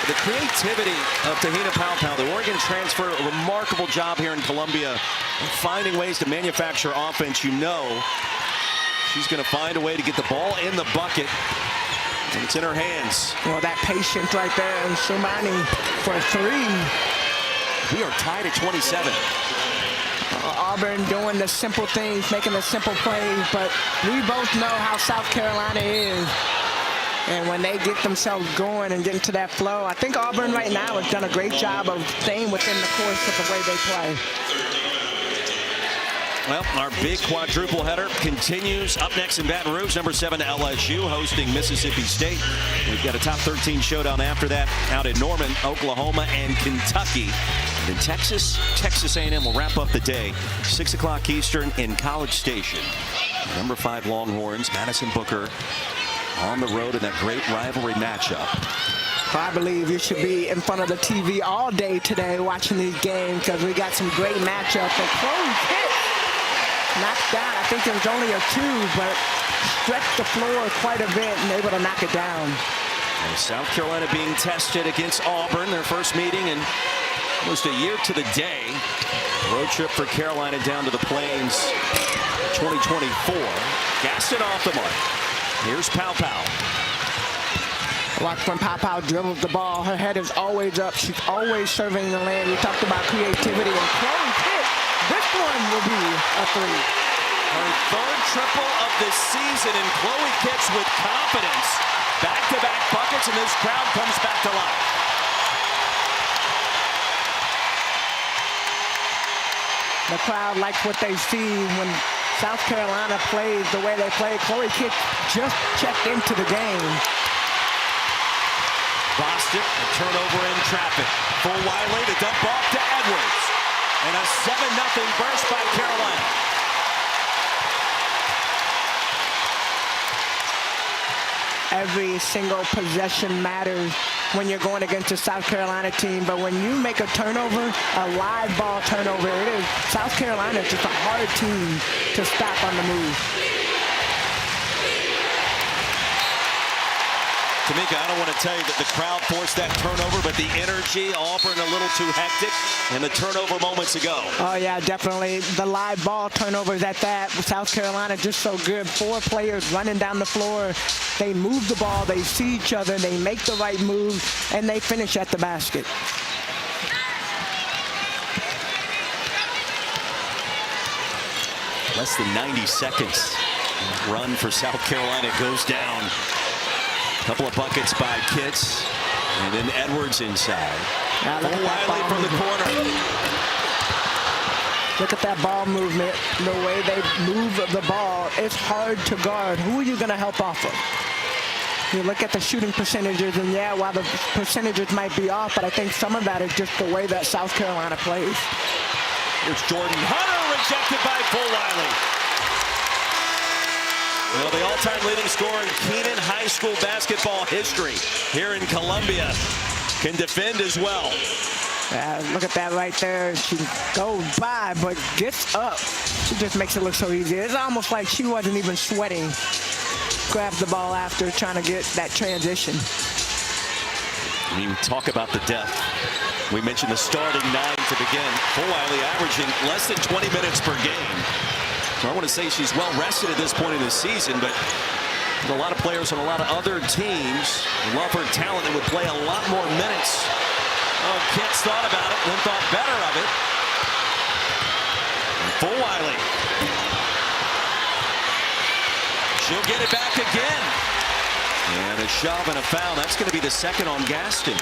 Speaker 7: The creativity of Te-Hina Pau, the Oregon transfer, a remarkable job here in Columbia, finding ways to manufacture offense. You know she's going to find a way to get the ball in the bucket, and it's in her hands.
Speaker 8: Well, that patience right there, and Shumani for 3.
Speaker 7: We are tied at 27.
Speaker 8: Auburn doing the simple things, making the simple plays, but we both know how South Carolina is. And when they get themselves going and get into that flow, I think Auburn right now has done a great job of staying within the course of the way they play.
Speaker 7: Well, our big quadruple header continues. Up next in Baton Rouge, number 7 LSU hosting Mississippi State. We've got a top 13 showdown after that out in Norman, Oklahoma, and Kentucky. And in Texas, Texas A&M will wrap up the day, 6 o'clock Eastern in College Station. Number 5 Longhorns, Madison Booker, on the road in that great rivalry matchup.
Speaker 8: I believe you should be in front of the TV all day today watching these games because we got some great matchups. And Chloe hit, knocked down. I think there was only a 2, but stretched the floor quite a bit and able to knock it down.
Speaker 7: And South Carolina being tested against Auburn, their first meeting in almost a year to the day. Road trip for Carolina down to the Plains 2024. Gaston off the mark. Here's Pau.
Speaker 8: Watch when Pau dribbles the ball. Her head is always up. She's always serving the lane. We talked about creativity, and Chloe's hit. This one will be a 3.
Speaker 7: Her 3rd triple of the season, and Chloe kicks with confidence. Back-to-back buckets, and this crowd comes back to life.
Speaker 8: The crowd likes what they see when South Carolina plays the way they play. Chloe Kick just checked into the game.
Speaker 7: Boston, a turnover in traffic. For Wiley to dump off to Edwards. And a 7-0 burst by Carolina.
Speaker 8: Every single possession matters when you're going against a South Carolina team, but when you make a turnover, a live ball turnover, it is South Carolina is just a hard team to stop on the move.
Speaker 7: Tamika, I don't want to tell you that the crowd forced that turnover, but the energy, Auburn a little too hectic, and the turnover moments ago.
Speaker 8: Oh, yeah, definitely. The live ball turnovers at that. South Carolina just so good. 4 players running down the floor. They move the ball, they see each other, they make the right move, and they finish at the basket.
Speaker 7: Less than 90 seconds. Run for South Carolina goes down. Couple of buckets by Kitts, and then Edwards inside. Wiley from the corner.
Speaker 8: Look at that ball movement, the way they move the ball. It's hard to guard. Who are you going to help off of? You look at the shooting percentages, and yeah, while the percentages might be off, but I think some of that is just the way that South Carolina plays.
Speaker 7: Here's Jordan Hunter, rejected by Wiley. Well, the all-time leading scorer in Kenan High School basketball history here in Columbia can defend as well.
Speaker 8: Look at that right there. She goes by, but gets up. She just makes it look so easy. It's almost like she wasn't even sweating. Grabs the ball after trying to get that transition.
Speaker 7: You talk about the depth. We mentioned the starting 9 to begin. Wiley averaging less than 20 minutes per game. So I want to say she's well rested at this point in the season, but a lot of players on a lot of other teams love her talent and would play a lot more minutes. Oh, Kitts thought about it and then thought better of it. For Wiley. She'll get it back again. And a shove and a foul. That's going to be the second on Gaston.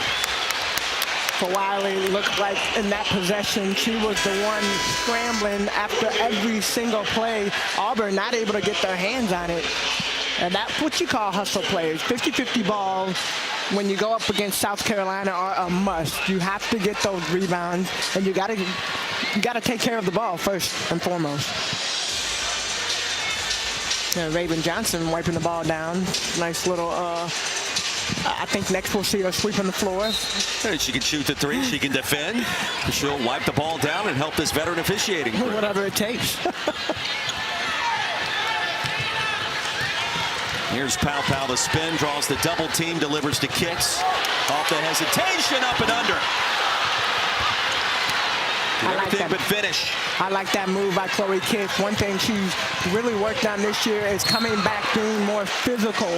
Speaker 8: For Wiley, looked like in that possession, she was the one scrambling after every single play. Auburn not able to get their hands on it. And that's what you call hustle players. 50-50 balls when you go up against South Carolina are a must. You have to get those rebounds, and you gotta take care of the ball first and foremost. And Raven Johnson wiping the ball down. Nice little I think next we'll see her sweeping the floor.
Speaker 7: She can shoot the three. She can defend. She'll wipe the ball down and help this veteran officiating crew.
Speaker 8: Whatever it takes.
Speaker 7: Here's Pow. The spin, draws the double team, delivers to Kicks. Off the hesitation, up and under. Everything but finish.
Speaker 8: I like that move by Chloe Kicks. One thing she's really worked on this year is coming back, being more physical,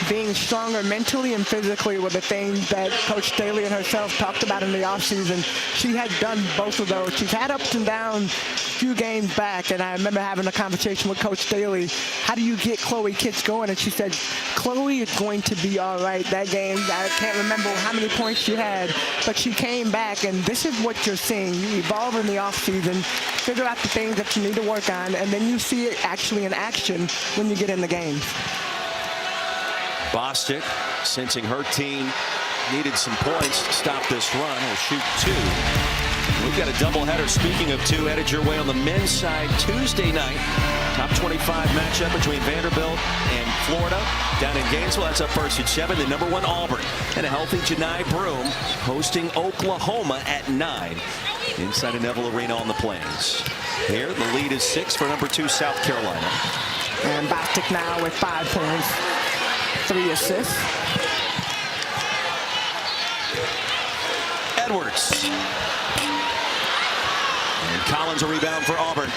Speaker 8: being stronger mentally and physically were the things that Coach Staley and herself talked about in the offseason. She had done both of those. She's had ups and downs a few games back, and I remember having a conversation with Coach Staley. How do you get Chloe Kicks going? And she said, Chloe is going to be all right. That game, I can't remember how many points she had, but she came back, and this is what you're seeing. You evolve in the offseason, figure out the things that you need to work on, and then you see it actually in action when you get in the game.
Speaker 7: Bostic, sensing her team needed some points to stop this run, will shoot two. We've got a doubleheader, speaking of two, headed your way on the men's side Tuesday night. Top 25 matchup between Vanderbilt and Florida down in Gainesville. That's up first at 7. The number 1 Auburn and a healthy Janai Broome hosting Oklahoma at 9 inside of Neville Arena on the Plains. Here, the lead is 6 for number 2 South Carolina.
Speaker 8: And Bostic now with 5 points, 3 assists.
Speaker 7: Edwards. And Collins a rebound for Auburn.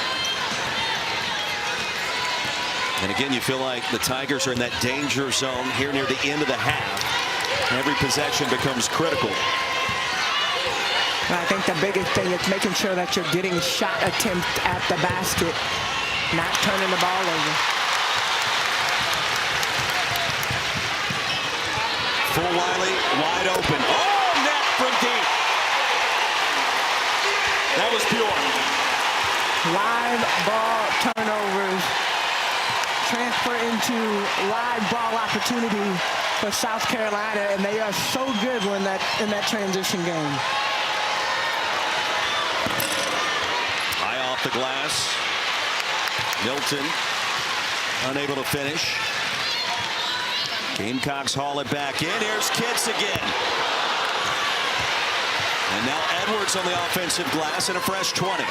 Speaker 7: And again, you feel like the Tigers are in that danger zone here near the end of the half. Every possession becomes critical.
Speaker 8: I think the biggest thing is making sure that you're getting shot attempts at the basket, not turning the ball over.
Speaker 7: Full Wiley wide open. Oh, net from deep. That was pure.
Speaker 8: Live ball turnovers transfer into live ball opportunity for South Carolina, and they are so good when in that transition game.
Speaker 7: High off the glass. Milton unable to finish. Gamecocks haul it back in. Here's Kitts again. And now Edwards on the offensive glass and a fresh 20.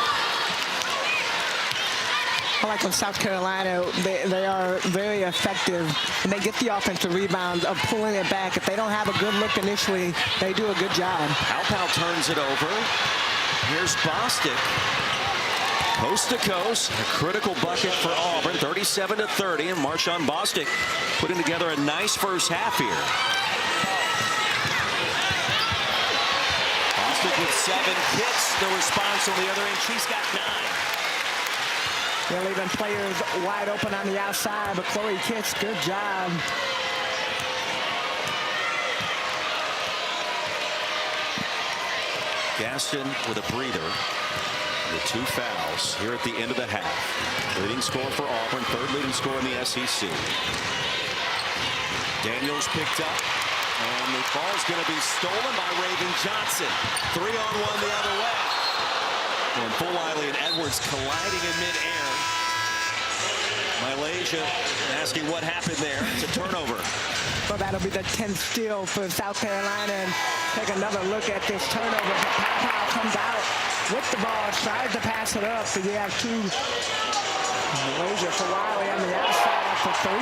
Speaker 8: I like when South Carolina, they are very effective, and they get the offensive rebounds of pulling it back. If they don't have a good look initially, they do a good job.
Speaker 7: Pow turns it over. Here's Bostic. Coast to coast, a critical bucket for Auburn, 37-30, and Marshawn Bostic putting together a nice first half here. Bostic with 7 hits. The response on the other end, she's got 9.
Speaker 8: They're leaving players wide open on the outside, but Chloe Kitts, good job.
Speaker 7: Gaston with a breather. With 2 fouls here at the end of the half. Leading scorer for Auburn, 3rd leading scorer in the SEC. Daniels picked up, and the ball's going to be stolen by Raven Johnson. 3-on-1 the other way. And Fulwiley and Edwards colliding in midair. Malaysia asking what happened there. It's a turnover.
Speaker 8: Well, that'll be the 10th steal for South Carolina, and take another look at this turnover. Pow comes out with the ball, tries to pass it up, but you have 2. Malaysia for Wiley on the outside for 3.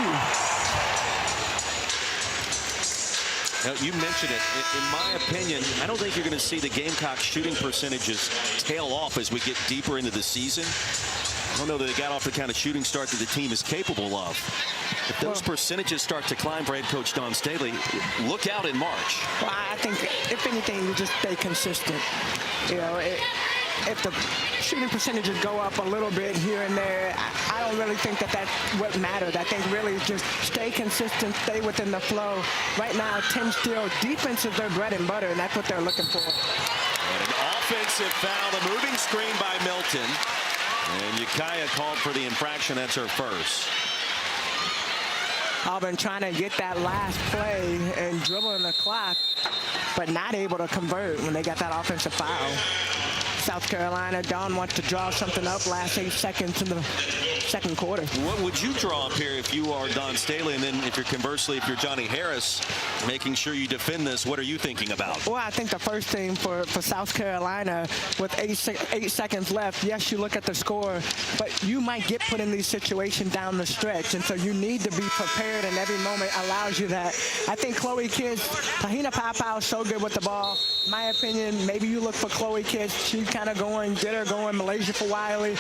Speaker 7: Now, you mentioned it. In my opinion, I don't think you're going to see the Gamecocks shooting percentages tail off as we get deeper into the season. I don't know that they got off the kind of shooting start that the team is capable of. If those percentages start to climb for head coach Don Staley, look out in March.
Speaker 8: Well, I think, if anything, you just stay consistent. You know, if the shooting percentages go up a little bit here and there, I don't really think that that's what matters. I think really just stay consistent, stay within the flow. Right now, 10 steal. Defense is their bread and butter, and that's what they're looking for.
Speaker 7: And an offensive foul, the moving screen by Milton. And Ukiah called for the infraction. That's her first.
Speaker 8: Auburn trying to get that last play and dribbling the clock, but not able to convert when they got that offensive foul. South Carolina, Dawn wants to draw something up last 8 seconds in the second quarter.
Speaker 7: What would you draw up here if you are Don Staley, and then if you're Johnny Harris, making sure you defend this? What are you thinking about?
Speaker 8: Well, I think the first thing for South Carolina, with 8 seconds left, yes, you look at the score, but you might get put in these situations down the stretch, and so you need to be prepared, and every moment allows you that. I think Chloe Kidd's, Tahina Papau is so good with the ball. In my opinion, maybe you look for Chloe Kidd. She's kind of going, get her going, Malaysia for Wiley.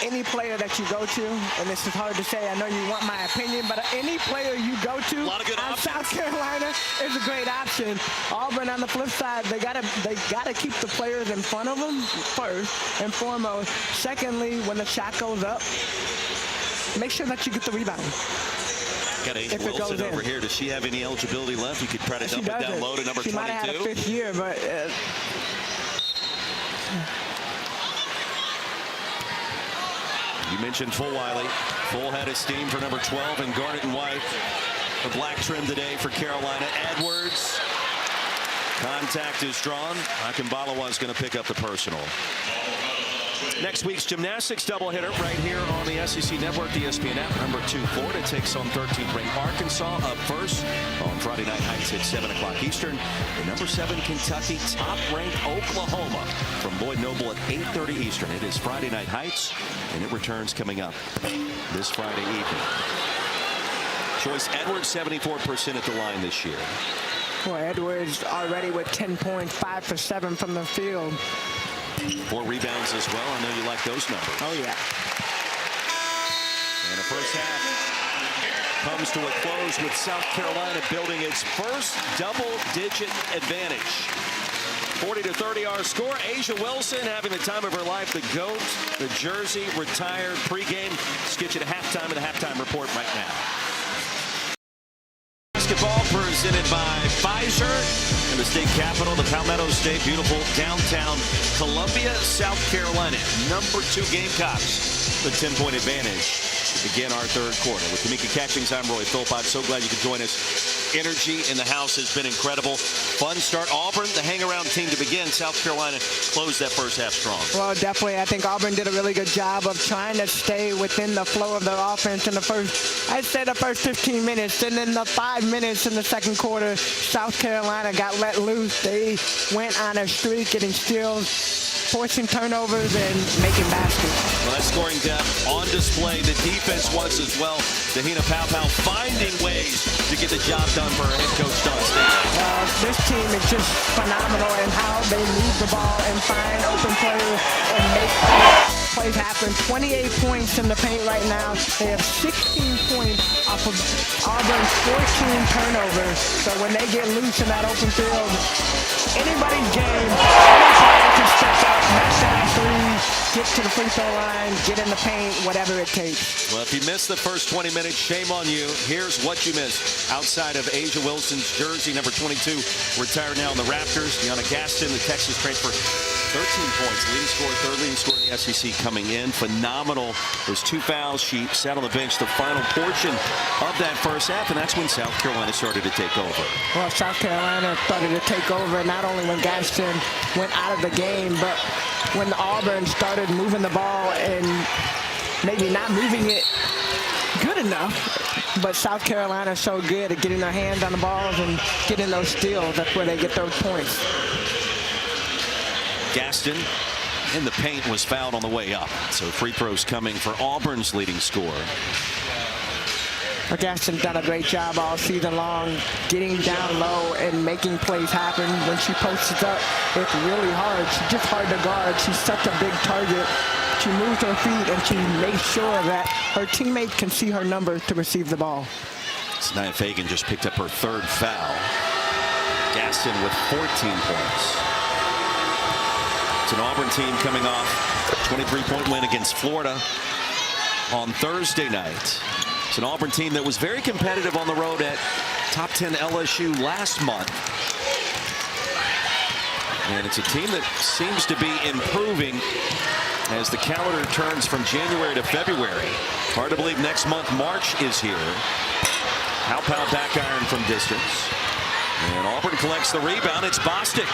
Speaker 8: Any player that you go to, and this is hard to say, I know you want my opinion, but any player you go to on South Carolina is a great option. Auburn on the flip side, they gotta keep the players in front of them first and foremost. Secondly, when the shot goes up, make sure that you get the rebound.
Speaker 7: Got A'ja Wilson over here. Does she have any eligibility left? You could try to dump it down low to number 22.
Speaker 8: She might have had a fifth year, but
Speaker 7: you mentioned Full Wiley. Full had his steam for number 12 and garnet and white. The black trim today for Carolina. Edwards. Contact is drawn. Akambalawa is going to pick up the personal. Next week's gymnastics doubleheader right here on the SEC Network, the ESPN app. Number 2, Florida takes on 13th ranked Arkansas up first on Friday Night Heights at 7 o'clock Eastern. And number 7, Kentucky, top-ranked Oklahoma from Lloyd Noble at 8:30 Eastern. It is Friday Night Heights, and it returns coming up this Friday evening. Joyce Edwards, 74% at the line this year.
Speaker 8: Well, Edwards already with 10 points, 5 for 7 from the field.
Speaker 7: 4 rebounds as well. I know you like those numbers.
Speaker 8: Oh, yeah.
Speaker 7: And the first half comes to a close with South Carolina building its first double-digit advantage. 40-30 our score. A'ja Wilson having the time of her life. The GOAT, the jersey, retired pregame. Let's get you to halftime and the halftime report right now. Basketball presented by Pfizer in the state capital, the Palmetto State, beautiful downtown Columbia, South Carolina. Number 2 Gamecocks, the 10-point advantage. Begin our third quarter. With Tamika Catchings, I'm Roy Philpott. So glad you could join us. Energy in the house has been incredible. Fun start. Auburn, the hang-around team to begin. South Carolina closed that first half strong.
Speaker 8: Well, definitely. I think Auburn did a really good job of trying to stay within the flow of their offense in the first, I'd say the first 15 minutes. And then the 5 minutes in the second quarter, South Carolina got let loose. They went on a streak, getting steals, forcing turnovers, and making baskets.
Speaker 7: Well, that scoring depth on display. The defense was as well. Tahina Papau finding ways to get the job done for her head coach, Don Staley.
Speaker 8: This team is just phenomenal in how they move the ball and find open players and make plays happen. 28 points in the paint right now. They have 16 points off of Auburn's 14 turnovers. So when they get loose in that open field, anybody's game, any player can step up, knock down threes, get to the free throw line, get in the paint, whatever it takes.
Speaker 7: Well, if you missed the first 20 minutes, shame on you. Here's what you missed. Outside of A'ja Wilson's jersey, number 22, retired now in the Raptors. Deanna Gaston, the Texas transfer, 13 points. Leading scorer, third leading scorer in the SEC coming in. Phenomenal. Those 2 fouls. She sat on the bench the final portion of that first half, and that's when South Carolina started to take over.
Speaker 8: Well, South Carolina started to take over not only when Gaston went out of the game, but when Auburn started moving the ball and maybe not moving it good enough. But South Carolina is so good at getting their hands on the balls and getting those steals. That's where they get those points.
Speaker 7: Gaston in the paint was fouled on the way up. So free throws coming for Auburn's leading scorer.
Speaker 8: Gaston's done a great job all season long, getting down low and making plays happen. When she posts up, it's really hard. She's just hard to guard. She's such a big target. She moves her feet and she makes sure that her teammates can see her numbers to receive the ball.
Speaker 7: Nia Fagan just picked up her 3rd foul. Gaston with 14 points. It's an Auburn team coming off a 23-point win against Florida on Thursday night. It's an Auburn team that was very competitive on the road at top 10 LSU last month. And it's a team that seems to be improving as the calendar turns from January to February. Hard to believe next month March is here. Papau back iron from distance. And Auburn collects the rebound. It's Bostic.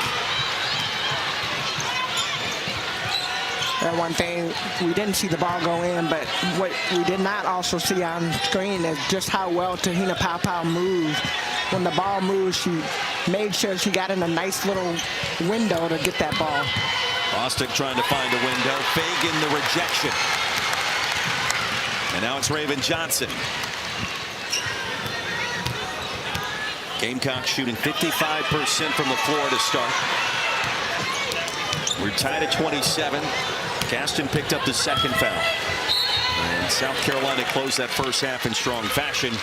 Speaker 8: One thing, we didn't see the ball go in, but what we did not also see on screen is just how well Tahina Pau moved. When the ball moved, she made sure she got in a nice little window to get that ball.
Speaker 7: Bostic trying to find a window. Fagan the rejection. And now it's Raven Johnson. Gamecocks shooting 55% from the floor to start. We're tied at 27. Gaston picked up the second foul. And South Carolina closed that first half in strong fashion,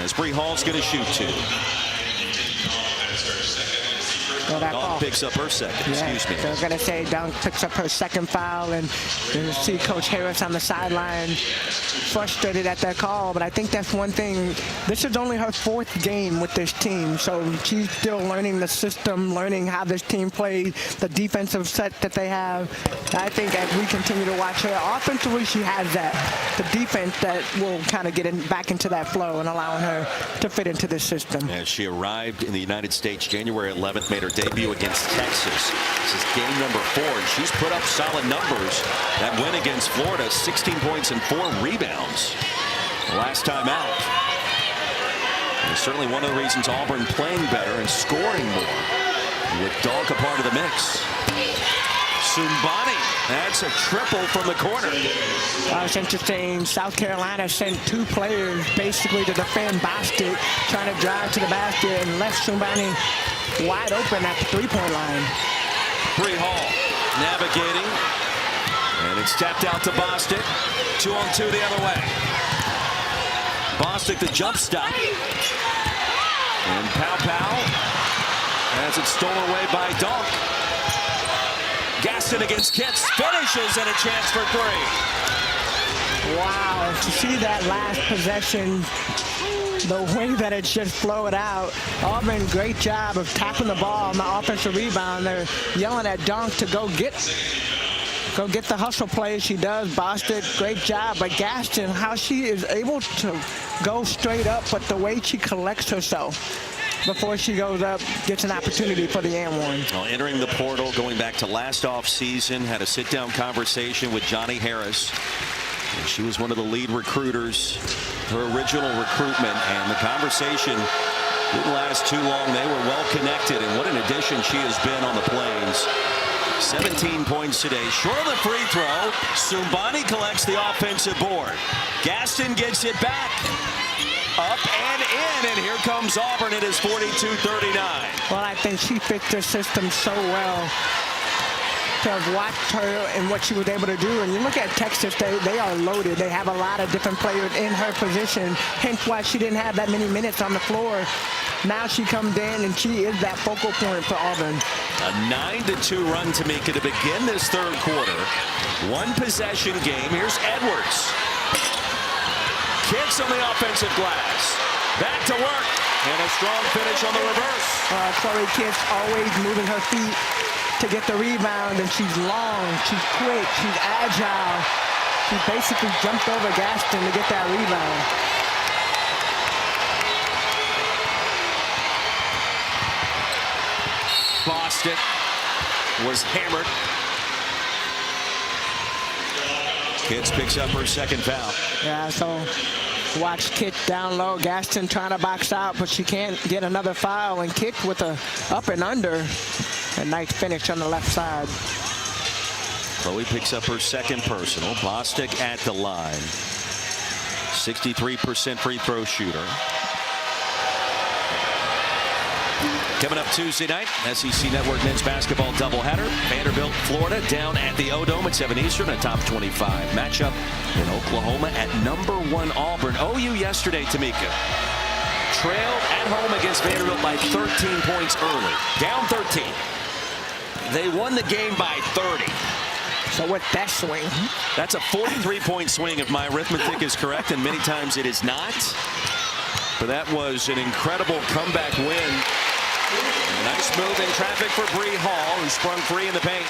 Speaker 7: as Bree Hall's going to shoot two. Dunk picks up her second, excuse me.
Speaker 8: They're going to say Dunk picks up her second foul, and you see Coach Harris on the sideline frustrated at that call. But I think that's one thing. This is only her fourth game with this team, so she's still learning the system, learning how this team plays, the defensive set that they have. I think as we continue to watch her, offensively she has that. The defense that will kind of get back into that flow and allowing her to fit into this system.
Speaker 7: As she arrived in the United States January 11th, made her debut against Texas. This is game number 4, and she's put up solid numbers. That win against Florida, 16 points and 4 rebounds last time out. And certainly one of the reasons Auburn playing better and scoring more, with Dunk a part of the mix. Sumbani, that's a triple from the corner.
Speaker 8: It's interesting. South Carolina sent 2 players basically to defend Bostic, trying to drive to the basket, and left Sumbani wide open at the three-point line.
Speaker 7: Bree Hall navigating, and it's tapped out to Bostic. 2-on-2 the other way. Bostic the jump stop, and Pau has it stolen away by Dunk. Gaston against Kitts, finishes, and a chance for 3.
Speaker 8: Wow, to see that last possession, the way that it just flowed out. Auburn, great job of tapping the ball on the offensive rebound. They're yelling at Dunk to go get the hustle play. She does. Bostic, great job. But Gaston, how she is able to go straight up, but the way she collects herself before she goes up, gets an opportunity for the and one.
Speaker 7: Well, entering the portal, going back to last offseason, had a sit-down conversation with Johnny Harris. And she was one of the lead recruiters, her original recruitment, and the conversation didn't last too long. They were well connected, and what an addition she has been on the Plains. 17 points today, short of the free throw. Sumbani collects the offensive board. Gaston gets it back. Up and in, and here comes Auburn. It is 42-39.
Speaker 8: Well, I think she fits the system so well. To have watched her and what she was able to do. And you look at Texas, they are loaded. They have a lot of different players in her position, hence why she didn't have that many minutes on the floor. Now she comes in, and she is that focal point for Auburn.
Speaker 7: A 9-2 run, Tamika, to begin this third quarter. One possession game. Here's Edwards. Kicks on the offensive glass. Back to work. And a strong finish on the reverse.
Speaker 8: Chloe Kitts always moving her feet to get the rebound, and she's long, she's quick, she's agile. She basically jumped over Gaston to get that rebound.
Speaker 7: Bostic was hammered. Kitts picks up her second foul.
Speaker 8: Yeah, so watch Kitts down low. Gaston trying to box out, but she can't get another foul, and Kitts with a up and under. A nice finish on the left side.
Speaker 7: Chloe picks up her second personal. Bostic at the line. 63% free throw shooter. Coming up Tuesday night, SEC Network men's basketball doubleheader. Vanderbilt, Florida, down at the O-Dome at 7 Eastern, a top 25 matchup in Oklahoma at #1 Auburn. OU yesterday, Tamika, trailed at home against Vanderbilt by 13 points early. Down 13. They won the game by 30.
Speaker 8: So with that swing,
Speaker 7: that's a 43-point swing if my arithmetic is correct, and many times it is not. But that was an incredible comeback win. A nice move in traffic for Bree Hall, who sprung free in the paint.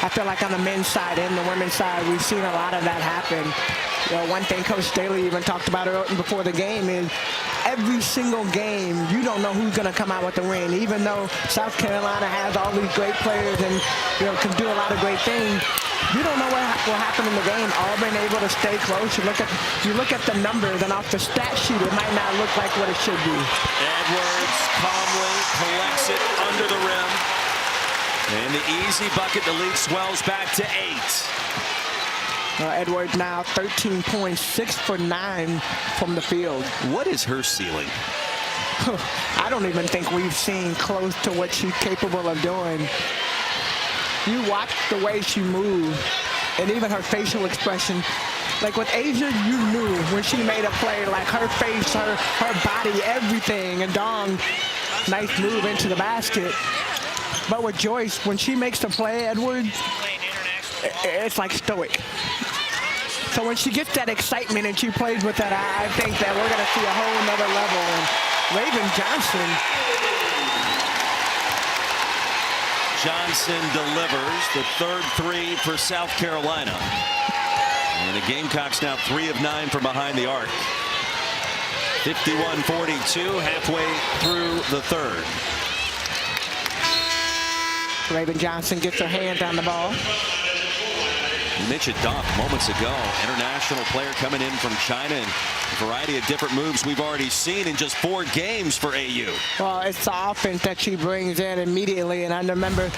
Speaker 8: I feel like on the men's side and the women's side, we've seen a lot of that happen. You know, one thing Coach Staley even talked about before the game is every single game, you don't know who's going to come out with the win. Even though South Carolina has all these great players and can do a lot of great things, you don't know what will happen in the game. Auburn able to stay close. You look at the numbers, and off the stat sheet, it might not look like what it should be.
Speaker 7: Edwards calmly collects it under the rim. And the easy bucket, the lead swells back to 8.
Speaker 8: Edwards now 13 points, 6 for 9 from the field.
Speaker 7: What is her ceiling?
Speaker 8: I don't even think we've seen close to what she's capable of doing. You watch the way she moves and even her facial expression. Like with Asia, you knew when she made a play, like her face, her body, everything. And Dawn, nice move into the basket. But with Joyce, when she makes the play, Edwards, it's like stoic. So when she gets that excitement and she plays with that, I think that we're going to see a whole nother level. And Raven
Speaker 7: Johnson delivers the third 3 for South Carolina. And the Gamecocks now 3 of 9 from behind the arc. 51-42, halfway through the third.
Speaker 8: Raven Johnson gets her hand on the ball.
Speaker 7: Mitch Dock moments ago, international player coming in from China, and a variety of different moves we've already seen in just 4 games for AU.
Speaker 8: Well, it's the offense that she brings in immediately, and I remember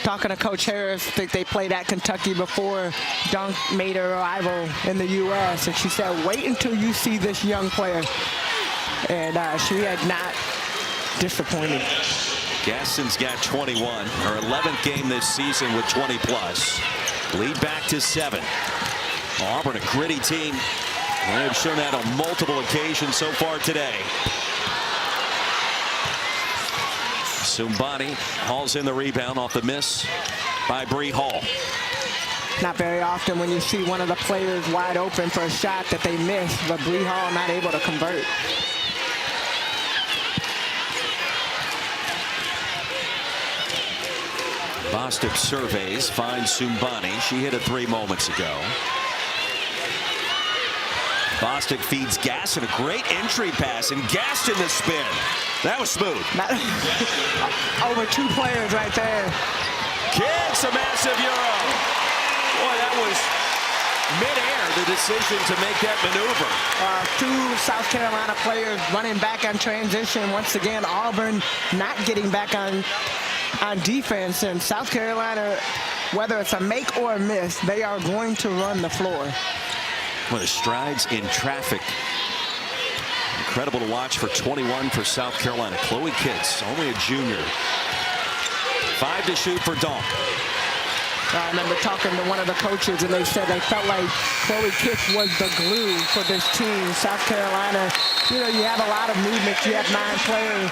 Speaker 8: talking to Coach Harris. I think they played at Kentucky before Dunk made her arrival in the U.S., and she said, wait until you see this young player. And she had not disappointed.
Speaker 7: Gaston's got 21, her 11th game this season with 20+. Lead back to 7. Auburn, a gritty team. And they've shown that on multiple occasions so far today. Sumbani hauls in the rebound off the miss by Bree Hall.
Speaker 8: Not very often when you see one of the players wide open for a shot that they miss, but Bree Hall not able to convert.
Speaker 7: Bostic surveys, finds Sumbani. She hit a 3 moments ago. Bostic feeds Gaston, a great entry pass, and Gaston the spin. That was smooth.
Speaker 8: Over 2 players right there.
Speaker 7: Kicks a massive euro. Boy, that was midair, the decision to make that maneuver.
Speaker 8: 2 South Carolina players running back on transition. Once again, Auburn not getting back on defense, and South Carolina, whether it's a make or a miss, they are going to run the floor.
Speaker 7: Well, the strides in traffic. Incredible to watch for 21 for South Carolina. Chloe Kitts, only a junior. 5 to shoot for Donk.
Speaker 8: I remember talking to one of the coaches, and they said they felt like Chloe Kitts was the glue for this team. South Carolina, you have a lot of movement. You have 9 players.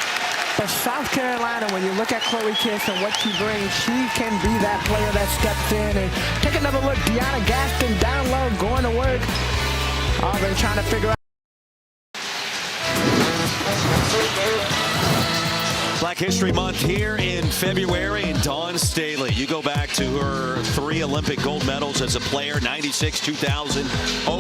Speaker 8: But South Carolina, when you look at Chloe Kitts and what she brings, she can be that player that steps in. And take another look, Deanna Gaston down low, going to work. Auburn trying to figure out.
Speaker 7: Black History Month here in February, and Dawn Staley, you go back to her 3 Olympic gold medals as a player, 96, 2000,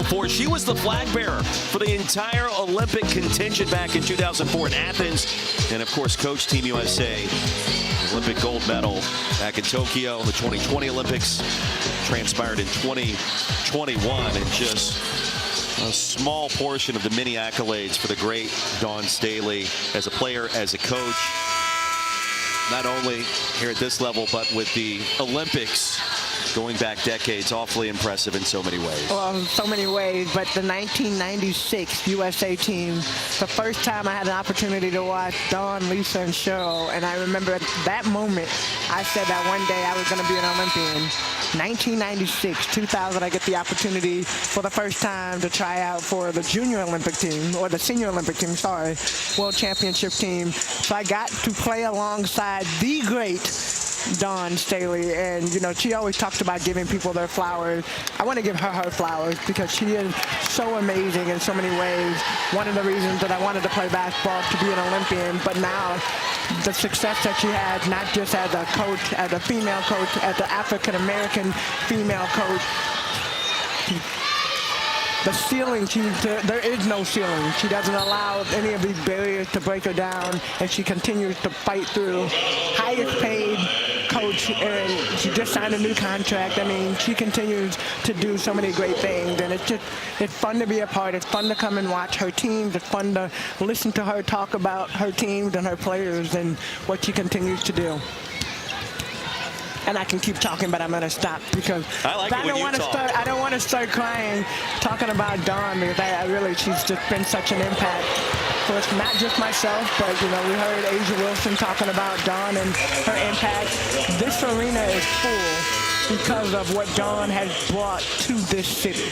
Speaker 7: 04. She was the flag bearer for the entire Olympic contingent back in 2004 in Athens. And of course, coach Team USA, Olympic gold medal back in Tokyo. The 2020 Olympics transpired in 2021, and just a small portion of the many accolades for the great Dawn Staley as a player, as a coach. Not only here at this level, but with the Olympics going back decades. Awfully impressive in so many ways.
Speaker 8: Well, in so many ways, but the 1996 USA team, the first time I had an opportunity to watch Dawn, Lisa, and Cheryl, and I remember at that moment, I said that one day I was going to be an Olympian. 1996, 2000, I get the opportunity for the first time to try out for the junior Olympic team, or the senior Olympic team, sorry, world championship team. So I got to play alongside the great Dawn Staley, and she always talks about giving people their flowers. I want to give her her flowers because she is so amazing in so many ways. One of the reasons that I wanted to play basketball, to be an Olympian, but now the success that she had, not just as a coach, as a female coach, as an African-American female coach. the ceiling, there is no ceiling. She doesn't allow any of these barriers to break her down, and she continues to fight through. Highest paid coach, and she just signed a new contract. I mean, she continues to do so many great things, and it's fun to be a part. It's fun to come and watch her teams. It's fun to listen to her talk about her teams and her players and what she continues to do. And I can keep talking, but I'm going to stop because I don't want to start crying talking about Dawn, because she's just been such an impact. So it's not just myself, but we heard Asia Wilson talking about Dawn and her impact. This arena is full because of what Dawn has brought to this city.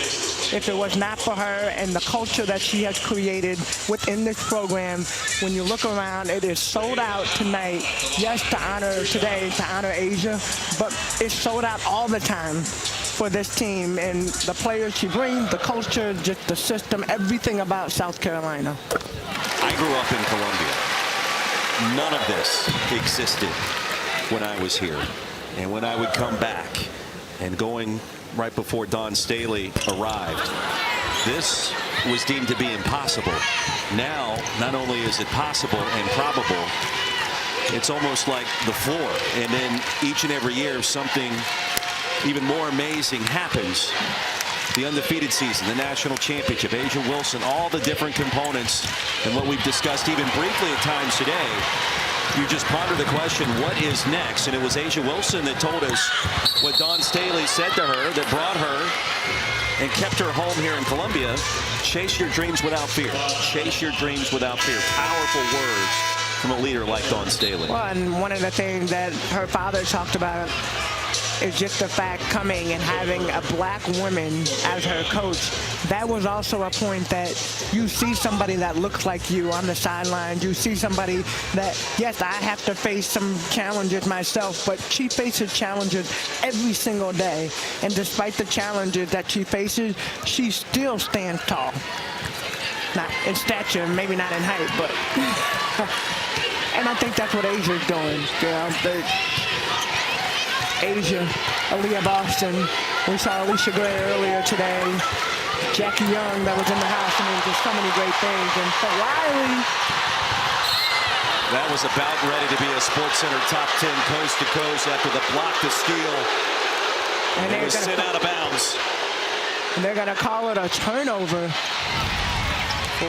Speaker 8: If it was not for her and the culture that she has created within this program, when you look around, it is sold out tonight. Yes, to honor Asia, but it's sold out all the time for this team and the players she brings, the culture, just the system, everything about South Carolina.
Speaker 7: I grew up in Columbia. None of this existed when I was here. And when I would come back and going right before Dawn Staley arrived, this was deemed to be impossible. Now, not only is it possible and probable, it's almost like the floor. And then each and every year, something even more amazing happens. The undefeated season, the national championship, Asia Wilson, all the different components, and what we've discussed even briefly at times today. You just ponder the question, what is next? And it was Asia Wilson that told us what Dawn Staley said to her, that brought her and kept her home here in Columbia. Chase your dreams without fear. Chase your dreams without fear. Powerful words from a leader like Dawn Staley.
Speaker 8: Well, and one of the things that her father talked about is just the fact coming and having a black woman as her coach. That was also a point that you see somebody that looks like you on the sidelines. You see somebody that, yes, I have to face some challenges myself, but she faces challenges every single day. And despite the challenges that she faces, she still stands tall. Not in stature, maybe not in height, but and I think that's what Asia's doing. Asia, Aaliyah Boston, we saw Alicia Gray earlier today, Jackie Young that was in the house. I mean, just so many great things. And for Riley,
Speaker 7: that was about ready to be a SportsCenter top 10 coast to coast after the block to steal. And it was sent out of bounds.
Speaker 8: And they're going to call it a turnover.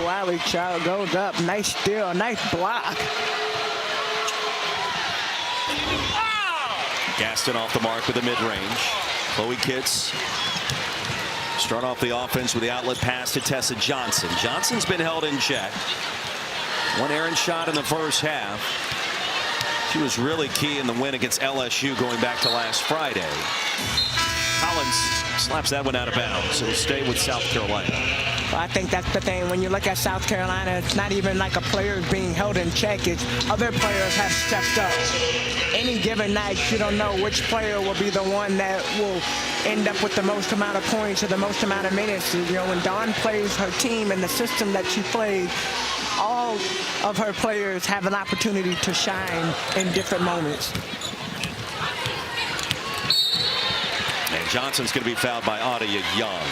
Speaker 8: Riley Child goes up. Nice steal, nice block.
Speaker 7: Gaston off the mark with a mid-range. Chloe Kitts start off the offense with the outlet pass to Tessa Johnson. Johnson's been held in check. One errant shot in the first half. She was really key in the win against LSU going back to last Friday. Collins slaps that one out of bounds. It'll stay with South Carolina.
Speaker 8: Well, I think that's the thing. When you look at South Carolina, it's not even like a player being held in check. It's other players have stepped up. Any given night, you don't know which player will be the one that will end up with the most amount of points or the most amount of minutes. When Dawn plays her team and the system that she plays, all of her players have an opportunity to shine in different moments.
Speaker 7: And Johnson's going to be fouled by Adia Young.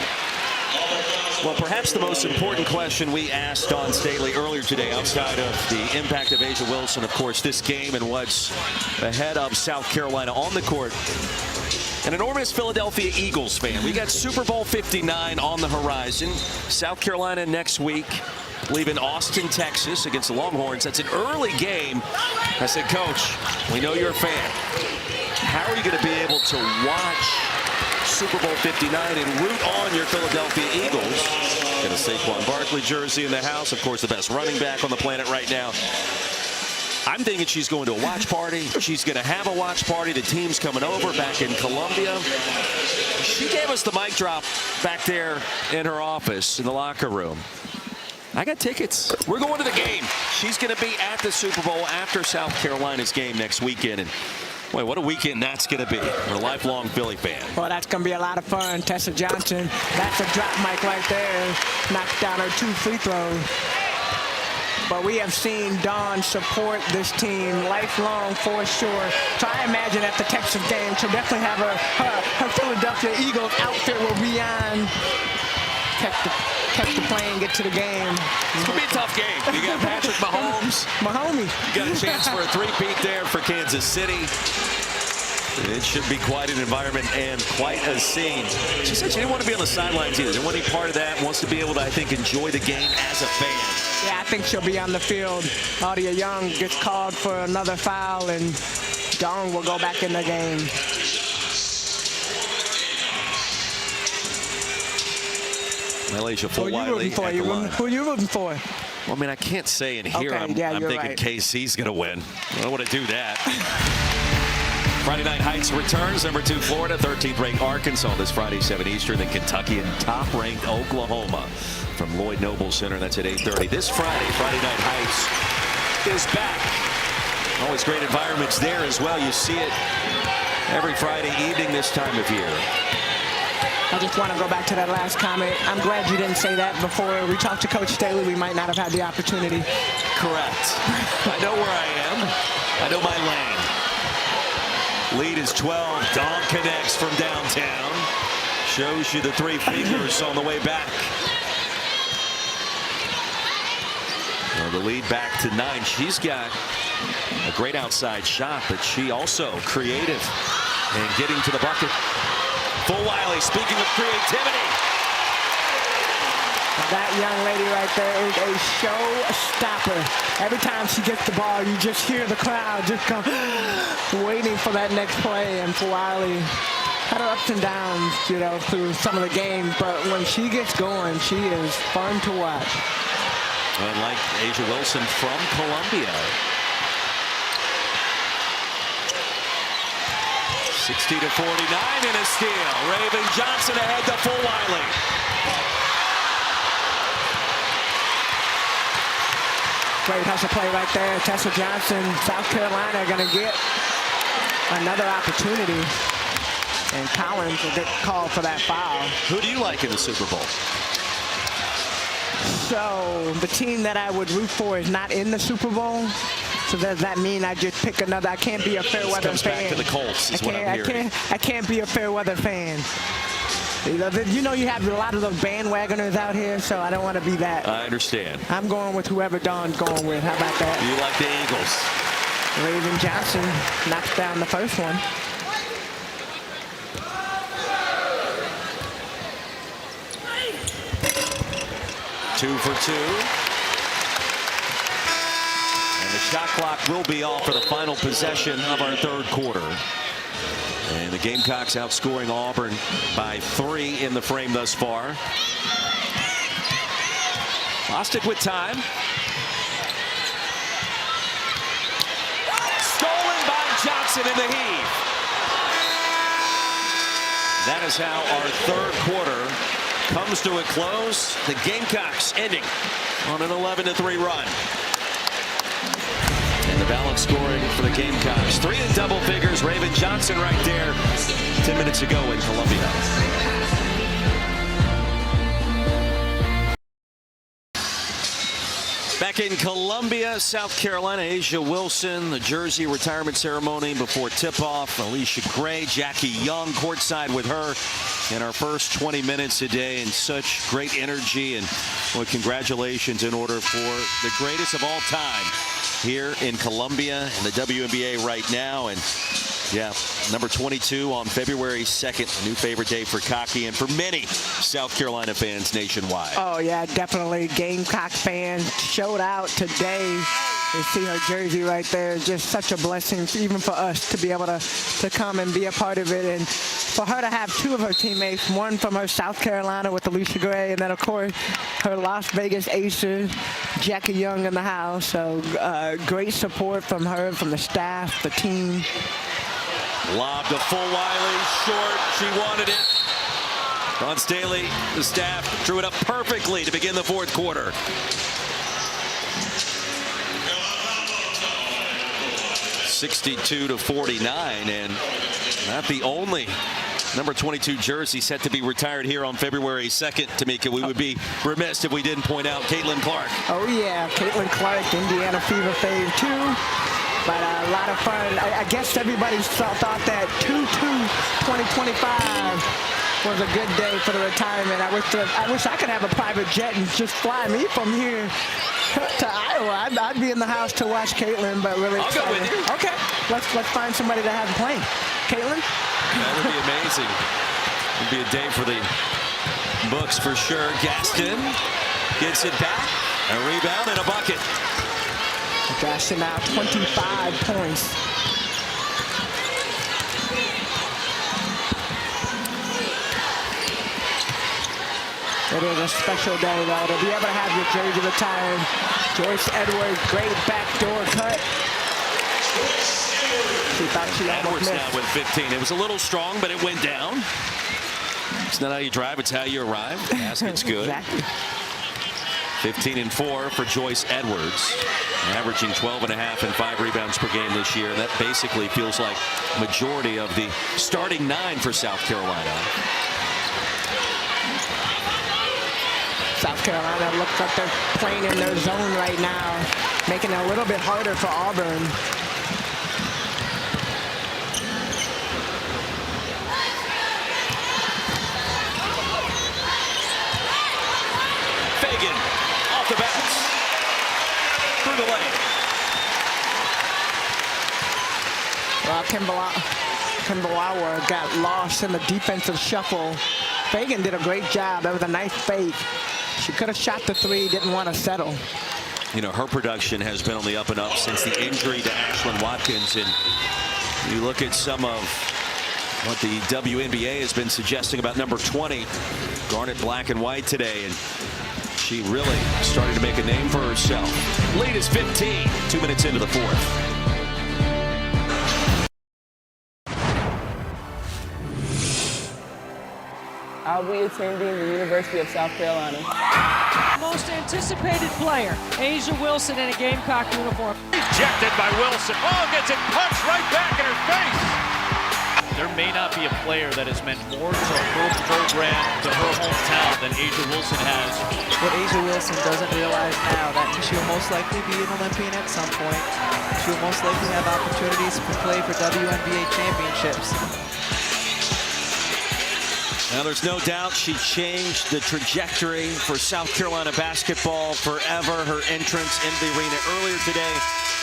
Speaker 7: Well, perhaps the most important question we asked Dawn Staley earlier today, outside of the impact of Asia Wilson, of course, this game and what's ahead of South Carolina on the court. An enormous Philadelphia Eagles fan. We got Super Bowl 59 on the horizon. South Carolina next week, leaving Austin, Texas against the Longhorns. That's an early game. I said, Coach, we know you're a fan. How are you going to be able to watch Super Bowl 59 and root on your Philadelphia Eagles? Got a Saquon Barkley jersey in the house. Of course, the best running back on the planet right now. I'm thinking she's going to a watch party. She's going to have a watch party. The team's coming over back in Columbia. She gave us the mic drop back there in her office in the locker room. I got tickets. We're going to the game. She's going to be at the Super Bowl after South Carolina's game next weekend. And boy, what a weekend that's going to be. We're a lifelong Philly fan.
Speaker 8: Well, that's going to be a lot of fun. Tessa Johnson, that's a drop mic right there. Knocked down her 2 free throws. But we have seen Dawn support this team lifelong for sure. So I imagine at the Texas game, she'll definitely have her Philadelphia Eagles outfit will be on catch the plane, get to the game.
Speaker 7: It's going to be a tough game. You got Patrick Mahomes.
Speaker 8: Mahomes.
Speaker 7: You got a chance for a three-peat there for Kansas City. It should be quite an environment and quite a scene. She said she didn't want to be on the sidelines either. Didn't want to be part of that. Wants to be able to, I think, enjoy the game as a fan.
Speaker 8: Yeah, I think she'll be on the field. Audia Young gets called for another foul, and Dawn will go back in the game.
Speaker 7: Malaysia
Speaker 8: Who are you rooting for? Who are you rooting for?
Speaker 7: Well, I mean, I can't say in here.
Speaker 8: Okay,
Speaker 7: I'm thinking
Speaker 8: right.
Speaker 7: KC's going to win. I don't want to do that. Friday Night Heights returns. Number 2, Florida. 13th ranked Arkansas this Friday, 7 Eastern. Then Kentucky and top-ranked Oklahoma from Lloyd Noble Center. That's at 8:30. This Friday, Friday Night Heights is back. Always great environments there as well. You see it every Friday evening this time of year.
Speaker 8: I just want to go back to that last comment. I'm glad you didn't say that before we talked to Coach Staley. We might not have had the opportunity.
Speaker 7: Correct. I know where I am. I know my lane. Lead is 12. Dawn connects from downtown. Shows you the 3 fingers on the way back. Well, the lead back to 9. She's got a great outside shot, but she also creative and getting to the bucket. Full Wiley, speaking of creativity.
Speaker 8: That young lady right there is a showstopper. Every time she gets the ball, you just hear the crowd just come waiting for that next play. And Full Wiley had her ups and downs, you know, through some of the game. But when she gets going, she is fun to watch.
Speaker 7: And like Asia Wilson from Columbia. 60-49 in a steal. Raven Johnson ahead to Full Wiley.
Speaker 8: Great hustle play right there. Tessa Johnson, South Carolina are going to get another opportunity. And Collins will get called for that foul.
Speaker 7: Who do you like in the Super Bowl?
Speaker 8: So the team that I would root for is not in the Super Bowl. So does that mean I just pick another? I can't be a fair weather
Speaker 7: comes
Speaker 8: fan.
Speaker 7: Back to the Colts is what I'm hearing.
Speaker 8: I can't be a fair weather fan. You know you have a lot of those bandwagoners out here, so I don't want to be that.
Speaker 7: I understand.
Speaker 8: I'm going with whoever Dawn's going with. How about that?
Speaker 7: You like the Eagles.
Speaker 8: Raven Johnson knocks down the first one.
Speaker 7: Two for two. And the shot clock will be off for the final possession of our third quarter. And the Gamecocks outscoring Auburn by 3 in the frame thus far. Lost it with time. Stolen by Johnson in the heave. That is how our third quarter comes to a close. The Gamecocks ending on an 11-3 run. And the balance scoring for the Gamecocks. 3 in double figures. Raven Johnson right there 10 minutes ago in Columbia. Back in Columbia, South Carolina, Asia Wilson, the jersey retirement ceremony before tip-off. Alicia Gray, Jackie Young courtside with her in our first 20 minutes a day, and such great energy. And well, congratulations in order for the greatest of all time here in Columbia and the WNBA right now. And yeah, number 22 on February 2nd, a new favorite day for Cocky and for many South Carolina fans nationwide.
Speaker 8: Oh, yeah, definitely. Gamecock fans showed out today. You see her jersey right there. Just such a blessing, even for us, to be able to come and be a part of it. And for her to have 2 of her teammates, one from her South Carolina with Alicia Gray, and then, of course, her Las Vegas Aces, Jackie Young in the house. So great support from her, from the staff, the team.
Speaker 7: Lob to Full Wiley, short. She wanted it. Ron Staley, the staff, drew it up perfectly to begin the fourth quarter. (62-49), and not the only number 22 jersey set to be retired here on February 2nd. Tamika, we would be remiss if we didn't point out Caitlin Clark.
Speaker 8: Oh, yeah, Caitlin Clark, Indiana Fever fave, too. But a lot of fun. I guess everybody thought that 2-2-2025 was a good day for the retirement. I wish I could have a private jet and just fly me from here to Iowa. I'd be in the house to watch Caitlin, but really excited.
Speaker 7: I'll go with you.
Speaker 8: Okay, let's find somebody that has a plane. Caitlin?
Speaker 7: That would be amazing. It would be a day for the books for sure. Gaston gets it back. A rebound and a bucket.
Speaker 8: Gaston now 25 points. It is a special day, though, to be able to have your jersey retired. Joyce Edwards, great backdoor cut. She thought she
Speaker 7: Edwards now with 15. It was a little strong, but it went down. It's not how you drive, it's how you arrive. The basket's good.
Speaker 8: Exactly.
Speaker 7: 15 and 4 for Joyce Edwards, averaging 12.5 and 5 rebounds per game this year. That basically feels like majority of the starting 9 for South Carolina.
Speaker 8: South Carolina looks like they're playing in their zone right now, making it a little bit harder for Auburn.
Speaker 7: Fagan off the bounce through the lane.
Speaker 8: Well, Kimball got lost in the defensive shuffle. Fagan did a great job. That was a nice fake. She could have shot the three, didn't want to settle.
Speaker 7: You know, her production has been on the up and up since the injury to Ashlyn Watkins. And you look at some of what the WNBA has been suggesting about number 20, Garnet Black and White today. And she really started to make a name for herself. Lead is 15, 2 minutes into the fourth.
Speaker 5: I'll be attending the University of South Carolina.
Speaker 10: Most anticipated player, Asia Wilson in a Gamecock uniform.
Speaker 11: Ejected by Wilson. Oh, gets it punched right back in her face. There may not be a player that has meant more to her program, to her hometown, than Asia Wilson has.
Speaker 12: What Asia Wilson doesn't realize now, that she will most likely be an Olympian at some point. She will most likely have opportunities to play for WNBA championships.
Speaker 7: Now, there's no doubt she changed the trajectory for South Carolina basketball forever. Her entrance into the arena earlier today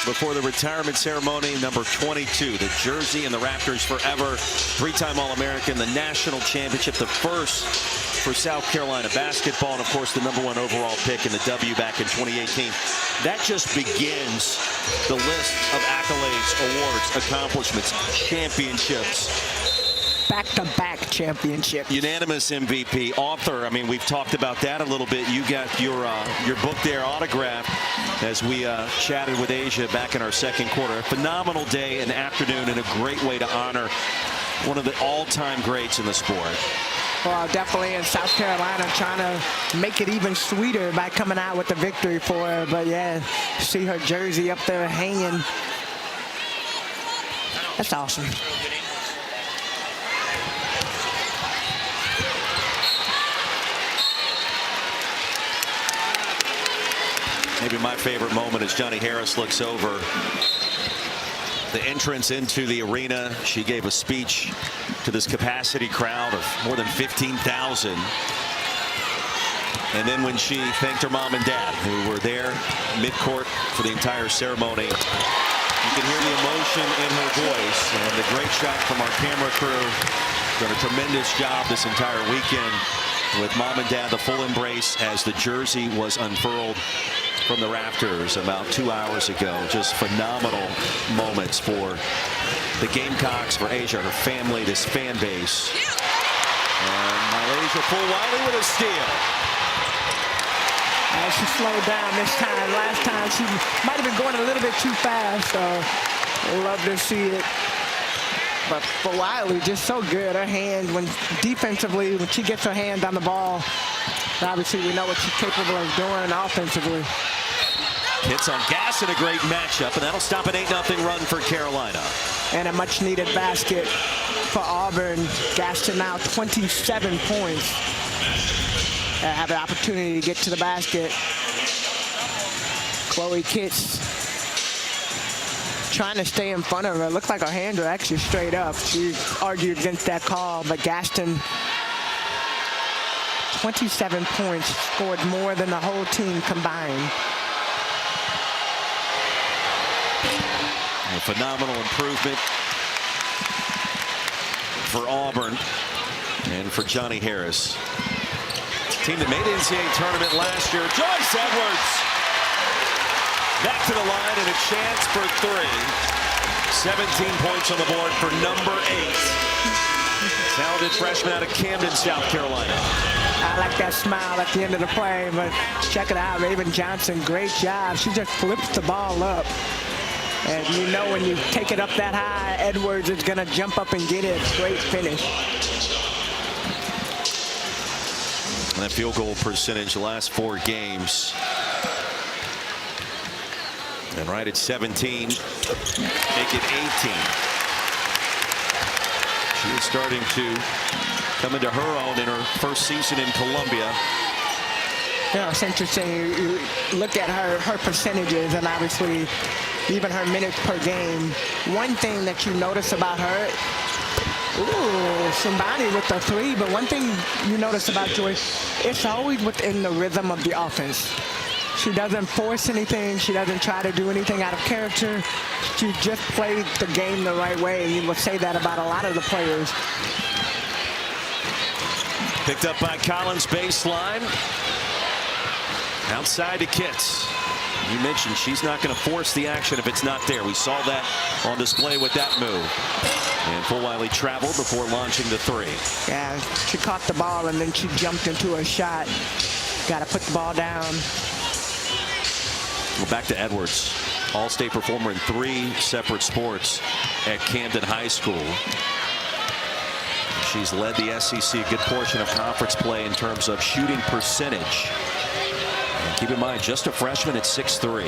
Speaker 7: before the retirement ceremony, number 22, the jersey and the Raptors forever. Three-time All-American, the national championship, the first for South Carolina basketball, and of course the #1 overall pick in the W back in 2018. That just begins the list of accolades, awards, accomplishments, championships.
Speaker 8: Back-to-back championship.
Speaker 7: Unanimous MVP, author. I mean, we've talked about that a little bit. You got your book there autographed as we chatted with Asia back in our second quarter. A phenomenal day and afternoon, and a great way to honor one of the all-time greats in the sport.
Speaker 8: Well, definitely in South Carolina trying to make it even sweeter by coming out with the victory for her. But yeah, see her jersey up there hanging. That's awesome.
Speaker 7: Maybe my favorite moment is Johnny Harris looks over the entrance into the arena. She gave a speech to this capacity crowd of more than 15,000. And then when she thanked her mom and dad, who were there midcourt for the entire ceremony, you can hear the emotion in her voice. And the great shot from our camera crew. Done a tremendous job this entire weekend with mom and dad, the full embrace as the jersey was unfurled from the rafters about 2 hours ago. Just phenomenal moments for the Gamecocks, for Asia, her family, this fan base. And Malaysia Fulwiley with a steal.
Speaker 8: She slowed down this time. Last time she might have been going a little bit too fast, so love to see it. But Fulwiley just so good. Her hands, when defensively, when she gets her hands on the ball, obviously we know what she's capable of doing offensively.
Speaker 7: Hits on gas in a great matchup, and that'll stop an 8-0 run for Carolina.
Speaker 8: And a much-needed basket for Auburn. Gaston now 27 points. Have an opportunity to get to the basket. Chloe Kitts trying to stay in front of her. Looks like her hands are actually straight up. She argued against that call, but Gaston 27 points, scored more than the whole team combined.
Speaker 7: A phenomenal improvement for Auburn and for Johnny Harris. Team that made the NCAA tournament last year. Joyce Edwards back to the line and a chance for 3. 17 points on the board for number 8. Talented freshman out of Camden, South Carolina.
Speaker 8: I like that smile at the end of the play, but check it out, Raven Johnson, great job. She just flips the ball up. And you know when you take it up that high, Edwards is going to jump up and get it. Great finish.
Speaker 7: And that field goal percentage the last 4 games. And right at 17, make it 18. She is starting to come into her own in her first season in Columbia.
Speaker 8: Yeah, it's interesting. You look at her percentages and obviously even her minutes per game. One thing that you notice about her, somebody with the 3, but one thing you notice about Joyce, it's always within the rhythm of the offense. She doesn't force anything. She doesn't try to do anything out of character. She just plays the game the right way, and you will say that about a lot of the players.
Speaker 7: Picked up by Collins, baseline. Outside to Kitts. You mentioned she's not going to force the action if it's not there. We saw that on display with that move. And Fulwiley traveled before launching the 3.
Speaker 8: Yeah, she caught the ball and then she jumped into a shot. Got to put the ball down.
Speaker 7: Well, back to Edwards. All-state performer in 3 separate sports at Camden High School. She's led the SEC a good portion of conference play in terms of shooting percentage. And keep in mind, just a freshman at 6'3".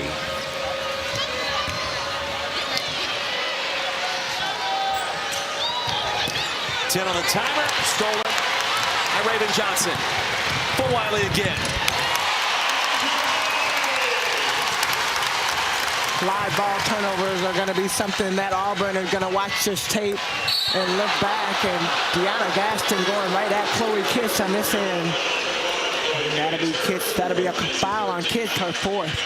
Speaker 7: Ten on the timer, stolen by Raven Johnson. Fulwiley again.
Speaker 8: Live ball turnovers are going to be something that Auburn is going to watch this tape and look back. And Deanna Gaston going right at Chloe Kitts on this end. That'll be Kitts. That'll be a foul on Kitts, her 4th.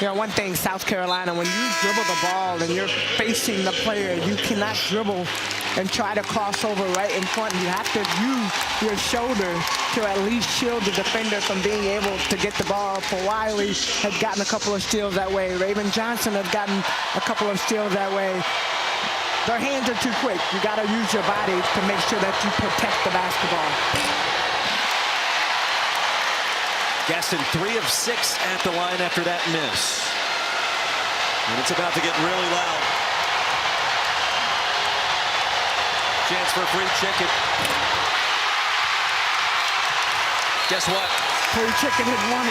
Speaker 8: You know, one thing, South Carolina, when you dribble the ball and you're facing the player, you cannot dribble and try to cross over right in front. You have to use your shoulder to at least shield the defender from being able to get the ball. Fulwiley has gotten a couple of steals that way. Raven Johnson has gotten a couple of steals that way. Their hands are too quick. You got to use your body to make sure that you protect the basketball.
Speaker 7: Gaston 3 of 6 at the line after that miss. And it's about to get really loud. Chance for a free chicken. Guess what?
Speaker 8: Free chicken is one.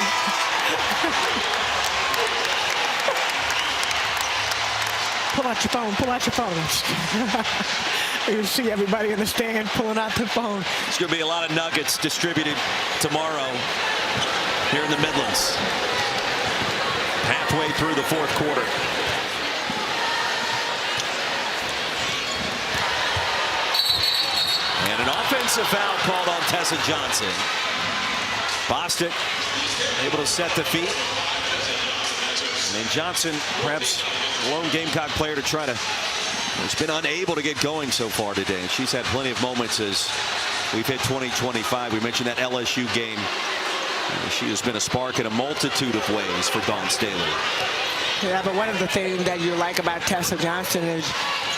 Speaker 8: Pull out your phone, pull out your phone. You see everybody in the stand pulling out their phone.
Speaker 7: There's going to be a lot of nuggets distributed tomorrow here in the Midlands. Halfway through the 4th quarter. And an offensive foul called on Tessa Johnson. Bostic able to set the feet. And Johnson, perhaps the lone Gamecock player to try to, has been unable to get going so far today. And she's had plenty of moments as we've hit 2025. We mentioned that LSU game. She has been a spark in a multitude of ways for Dawn Staley.
Speaker 8: Yeah, but one of the things that you like about Tessa Johnson is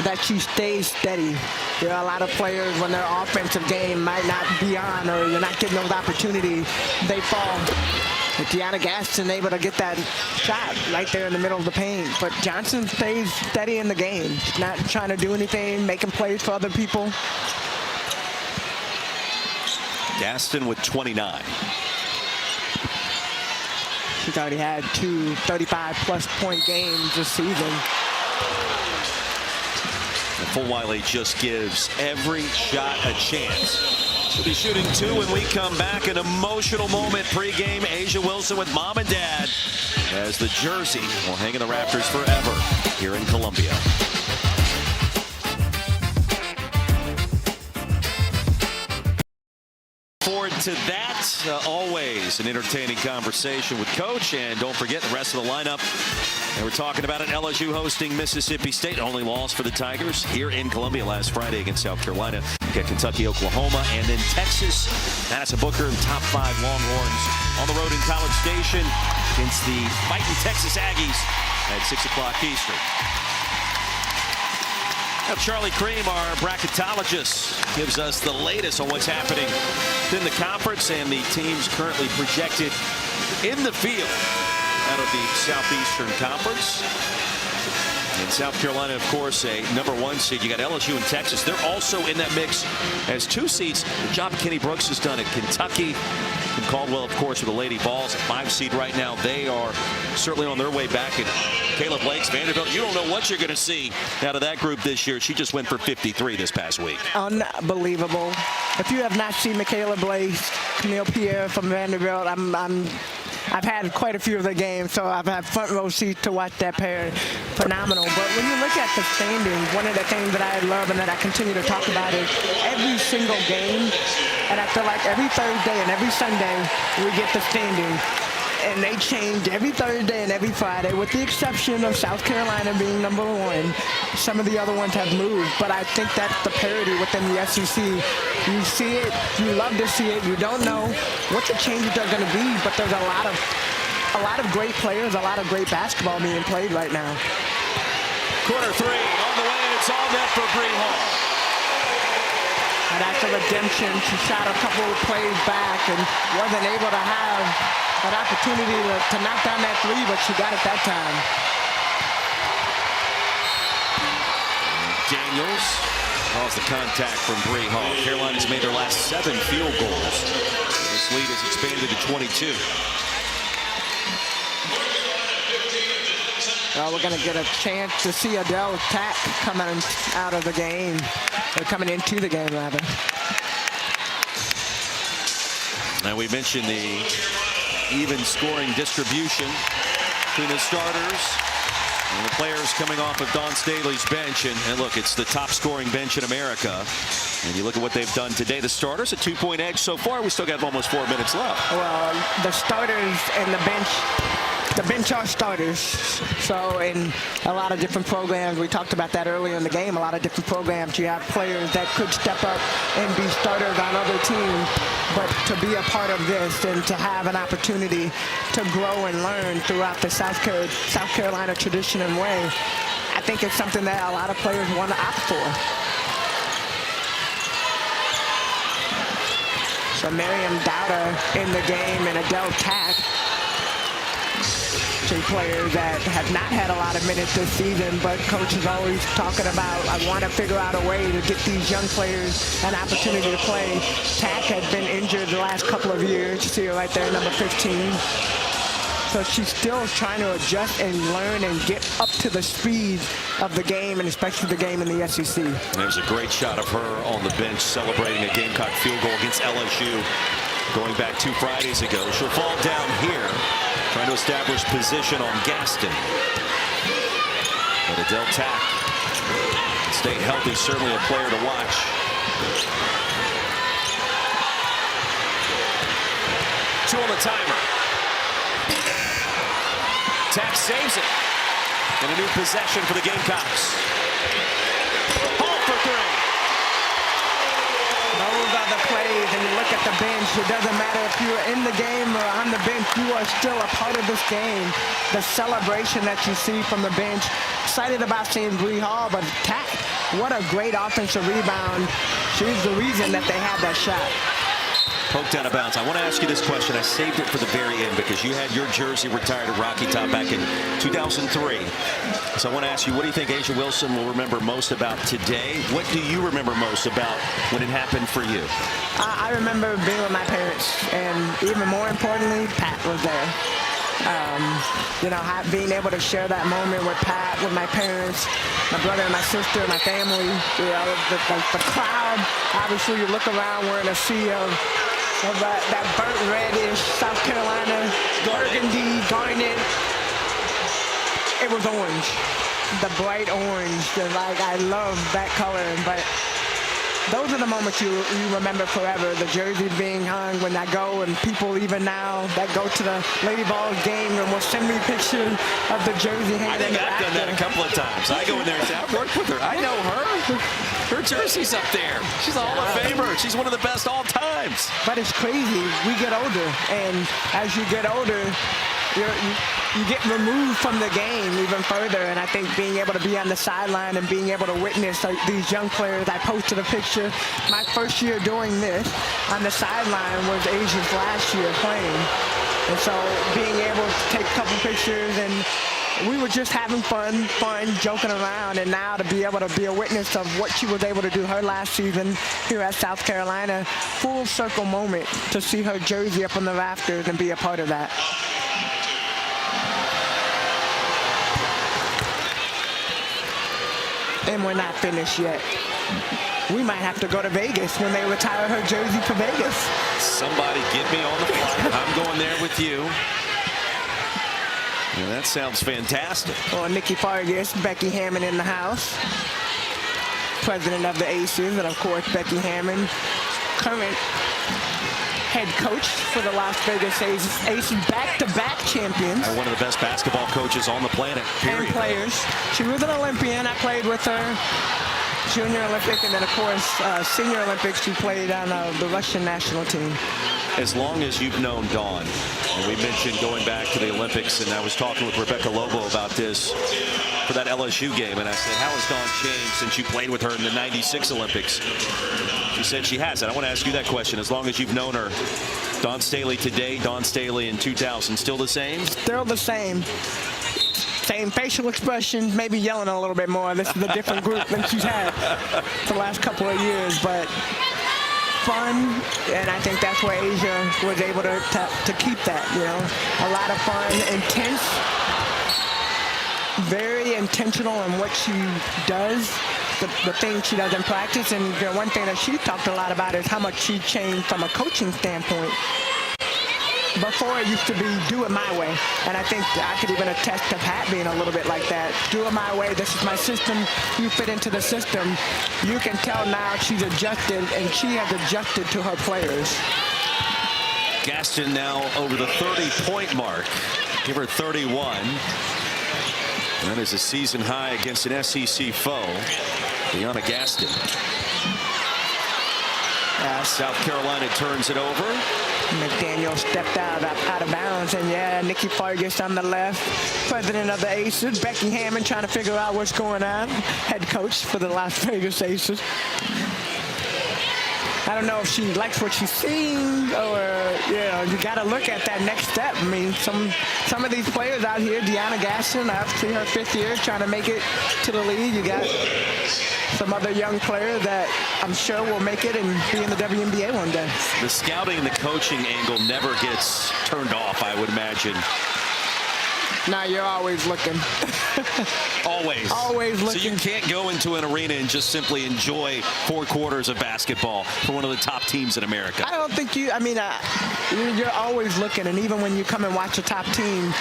Speaker 8: that she stays steady. There are a lot of players when their offensive game might not be on or you're not getting those opportunities, they fall. But Deanna Gaston able to get that shot right there in the middle of the paint. But Johnson stays steady in the game. She's not trying to do anything, making plays for other people.
Speaker 7: Gaston with 29.
Speaker 8: She's already had 2 35-plus point games this season.
Speaker 7: And Fulwiley just gives every shot a chance. She'll be shooting 2 when we come back. An emotional moment pregame. Asia Wilson with mom and dad as the jersey will hang in the rafters forever here in Columbia. forward to that. Always an entertaining conversation with Coach. And don't forget the rest of the lineup. And we're talking about it. LSU hosting Mississippi State. Only loss for the Tigers here in Columbia last Friday against South Carolina. We've got Kentucky, Oklahoma, and then Texas. Madison Booker and top 5 Longhorns on the road in College Station against the fighting Texas Aggies at 6 o'clock Eastern. Now Charlie Cream, our bracketologist, gives us the latest on what's happening in the conference and the teams currently projected in the field out of the Southeastern Conference. In South Carolina, of course, a #1 seed. You got LSU and Texas. They're also in that mix as 2 seeds. The job Kenny Brooks has done at Kentucky. And Caldwell, of course, with the Lady Vols, a 5 seed right now. They are certainly on their way back. And Caleb Blake's Vanderbilt, you don't know what you're going to see out of that group this year. She just went for 53 this past week.
Speaker 8: Unbelievable. If you have not seen Michaela Blake, Camille Pierre from Vanderbilt, I've had quite a few of the games, so I've had front row seats to watch that pair. Phenomenal. But when you look at the standings, one of the things that I love and that I continue to talk about is every single game, and I feel like every Thursday and every Sunday we get the standings. And they change every Thursday and every Friday, with the exception of South Carolina being #1. Some of the other ones have moved, but I think that's the parity within the SEC. You see it, you love to see it. You don't know what the changes are going to be, but there's a lot of great players, a lot of great basketball being played right now.
Speaker 7: Quarter 3 on the way, and it's all net for Bree Hall.
Speaker 8: And that's a redemption. She shot a couple of plays back and wasn't able to have an opportunity to knock down that 3, but she got it that time.
Speaker 7: Daniels draws the contact from Bree Hall. Carolina's made their last 7 field goals. This lead has expanded to 22.
Speaker 8: We're going to get a chance to see Adele Tack coming out of the game, or coming into the game, rather.
Speaker 7: Now we mentioned the even scoring distribution between the starters and the players coming off of Dawn Staley's bench. And look, it's the top scoring bench in America. And you look at what they've done today. The starters, a 2-point edge so far. We still got almost 4 minutes left.
Speaker 8: Well, the starters and the bench are starters. So in a lot of different programs, we talked about that earlier in the game, a lot of different programs, you have players that could step up and be starters on other teams. But to be a part of this and to have an opportunity to grow and learn throughout the South Carolina tradition and way, I think it's something that a lot of players want to opt for. So Miriam Dowda in the game and Adele Tack, two players that have not had a lot of minutes this season, but coach is always talking about, I want to figure out a way to get these young players an opportunity to play. Tack had been injured the last couple of years. You see her right there, number 15. So she's still trying to adjust and learn and get up to the speed of the game, and especially the game in the SEC.
Speaker 7: There's a great shot of her on the bench celebrating a Gamecock field goal against LSU going back 2 Fridays ago. She'll fall down here, trying to establish position on Gaston. But Adele Tack, stay healthy, certainly a player to watch. Two on the timer. Tack saves it. And a new possession for the Gamecocks. Hall for 3.
Speaker 8: Those are the plays, and you look at the bench. It doesn't matter if you're in the game or on the bench. You are still a part of this game. The celebration that you see from the bench. Excited about seeing Bree Hall, but Tack, what a great offensive rebound. She's the reason that they had that shot.
Speaker 7: Poked out of bounds. I want to ask you this question. I saved it for the very end because you had your jersey retired at Rocky Top back in 2003. So I want to ask you, what do you think A'ja Wilson will remember most about today? What do you remember most about when it happened for you?
Speaker 8: I remember being with my parents, and even more importantly, Pat was there. You know, being able to share that moment with Pat, with my parents, my brother and my sister, my family, you know, the crowd. Obviously, you look around, we're in a sea of that burnt reddish South Carolina, burgundy, garnet. It was orange, the bright orange. Like, I love that color, but those are the moments you remember forever. The jersey being hung when I go, and people even now that go to the Lady Vols game and will send me pictures of the jersey hanging.
Speaker 7: I think I've done that a couple of times. I go in there and say, I've worked with her. I know her. Her jersey's up there. She's a Hall of Famer. She's one of the best all times.
Speaker 8: But it's crazy. We get older, and as you get older, you get removed from the game even further. And I think being able to be on the sideline and being able to witness these young players, I posted a picture. My first year doing this on the sideline was Asia's last year playing. And so being able to take a couple pictures, and we were just having fun, joking around, and now to be able to be a witness of what she was able to do her last season here at South Carolina, full circle moment to see her jersey up on the rafters and be a part of that. And we're not finished yet. We might have to go to Vegas when they retire her jersey for Vegas.
Speaker 7: Somebody get me on the flight. I'm going there with you. Yeah, that sounds fantastic.
Speaker 8: Well, Nikki Fargas, Becky Hammond in the house. President of the Aces, and of course Becky Hammond, current head coach for the Las Vegas Aces, back-to-back champions.
Speaker 7: One of the best basketball coaches on the planet, period.
Speaker 8: And players. She was an Olympian. I played with her. Junior Olympic, and then of course Senior Olympics. She played on the Russian national team.
Speaker 7: As long as you've known Dawn, and we mentioned going back to the Olympics, and I was talking with Rebecca Lobo about this for that LSU game, and I said, how has Dawn changed since you played with her in the '96 Olympics? She said she has. And I want to ask you that question. As long as you've known her, Dawn Staley today, Dawn Staley in 2000, still the same?
Speaker 8: Still the same. Same facial expressions, maybe yelling a little bit more. This is a different group than she's had the last couple of years, but fun, and I think that's where Asia was able to keep that, you know. A lot of fun, intense, very intentional in what she does, the things she does in practice, and the one thing that she talked a lot about is how much she changed from a coaching standpoint. Before it used to be do it my way, and I think I could even attest to Pat being a little bit like that. Do it my way, this is my system, you fit into the system. You can tell now she's adjusted, and she has adjusted to her players.
Speaker 7: Gaston now over the 30-point mark. Give her 31. That is a season high against an SEC foe. Deanna Gaston. South Carolina turns it over.
Speaker 8: McDaniel stepped out of bounds, and yeah, Nikki Fargas on the left, president of the Aces. Becky Hammond trying to figure out what's going on, head coach for the Las Vegas Aces. I don't know if she likes what she's seeing, or you got to look at that next step. I mean, some of these players out here, Deanna Gaston, obviously her 5th year, trying to make it to the league. You got some other young players that I'm sure will make it and be in the WNBA one day.
Speaker 7: The scouting and the coaching angle never gets turned off, I would imagine.
Speaker 8: Now you're always looking.
Speaker 7: Always.
Speaker 8: Always looking.
Speaker 7: So you can't go into an arena and just simply enjoy 4 quarters of basketball for one of the top teams in America.
Speaker 8: I don't think you're always looking, and even when you come and watch a top team,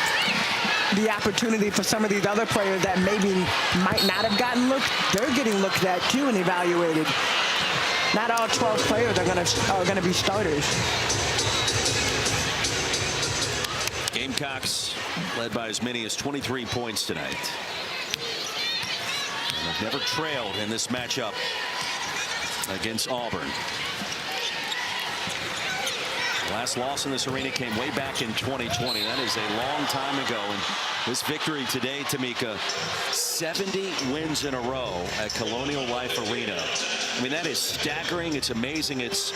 Speaker 8: the opportunity for some of these other players that maybe might not have gotten looked, they're getting looked at too and evaluated. Not all 12 players are gonna be starters.
Speaker 7: Gamecocks led by as many as 23 points tonight. And they've never trailed in this matchup against Auburn. The last loss in this arena came way back in 2020. That is a long time ago. And this victory today, Tamika, 70 wins in a row at Colonial Life Arena. I mean, that is staggering. It's amazing. It's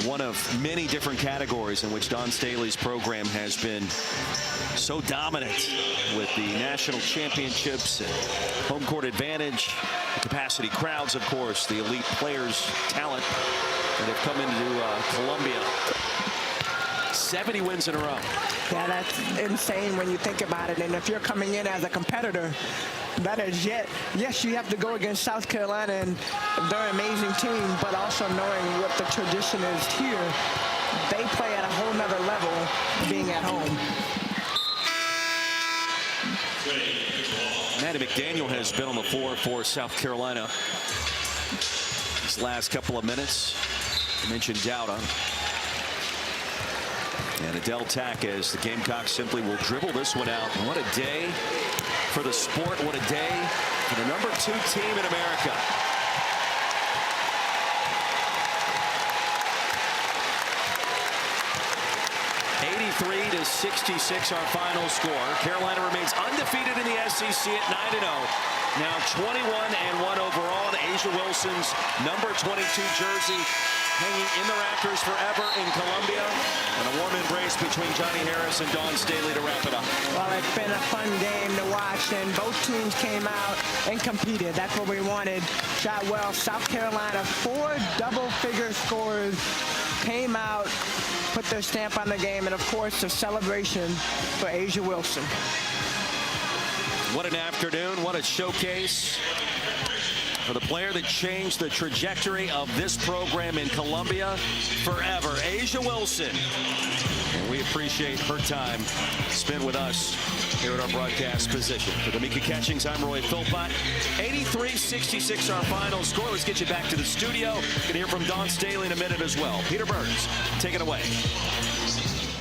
Speaker 7: one of many different categories in which Dawn Staley's program has been so dominant, with the national championships and home court advantage, the capacity crowds, of course, the elite players, talent that have come into Columbia. 70 wins in a row.
Speaker 8: Yeah, that's insane when you think about it. And if you're coming in as a competitor, that is yes, you have to go against South Carolina, and they're an amazing team, but also knowing what the tradition is here, they play at a whole nother level being at home.
Speaker 7: Maddie McDaniel has been on the floor for South Carolina this last couple of minutes. I mentioned Dowda. And Adele Tack as the Gamecocks simply will dribble this one out. What a day for the sport. What a day for the number 2 team in America. (83-66) our final score. Carolina remains undefeated in the SEC at 9-0. Now 21-1 overall. And Asia Wilson's number 22 jersey hanging in the rafters forever in Columbia. And a warm embrace between Johnny Harris and Dawn Staley to wrap it up.
Speaker 8: Well, it's been a fun game to watch, and both teams came out and competed. That's what we wanted. Shot well. South Carolina, 4 double-figure scores, came out, put their stamp on the game, and of course, a celebration for Asia Wilson.
Speaker 7: What an afternoon. What a showcase for the player that changed the trajectory of this program in Columbia forever, Asia Wilson. And we appreciate her time spent with us here at our broadcast position. For the Mika Catchings, I'm Roy Philpott. 83-66 our final score. Let's get you back to the studio. Going to hear from Dawn Staley in a minute as well. Peter Burns, take it away.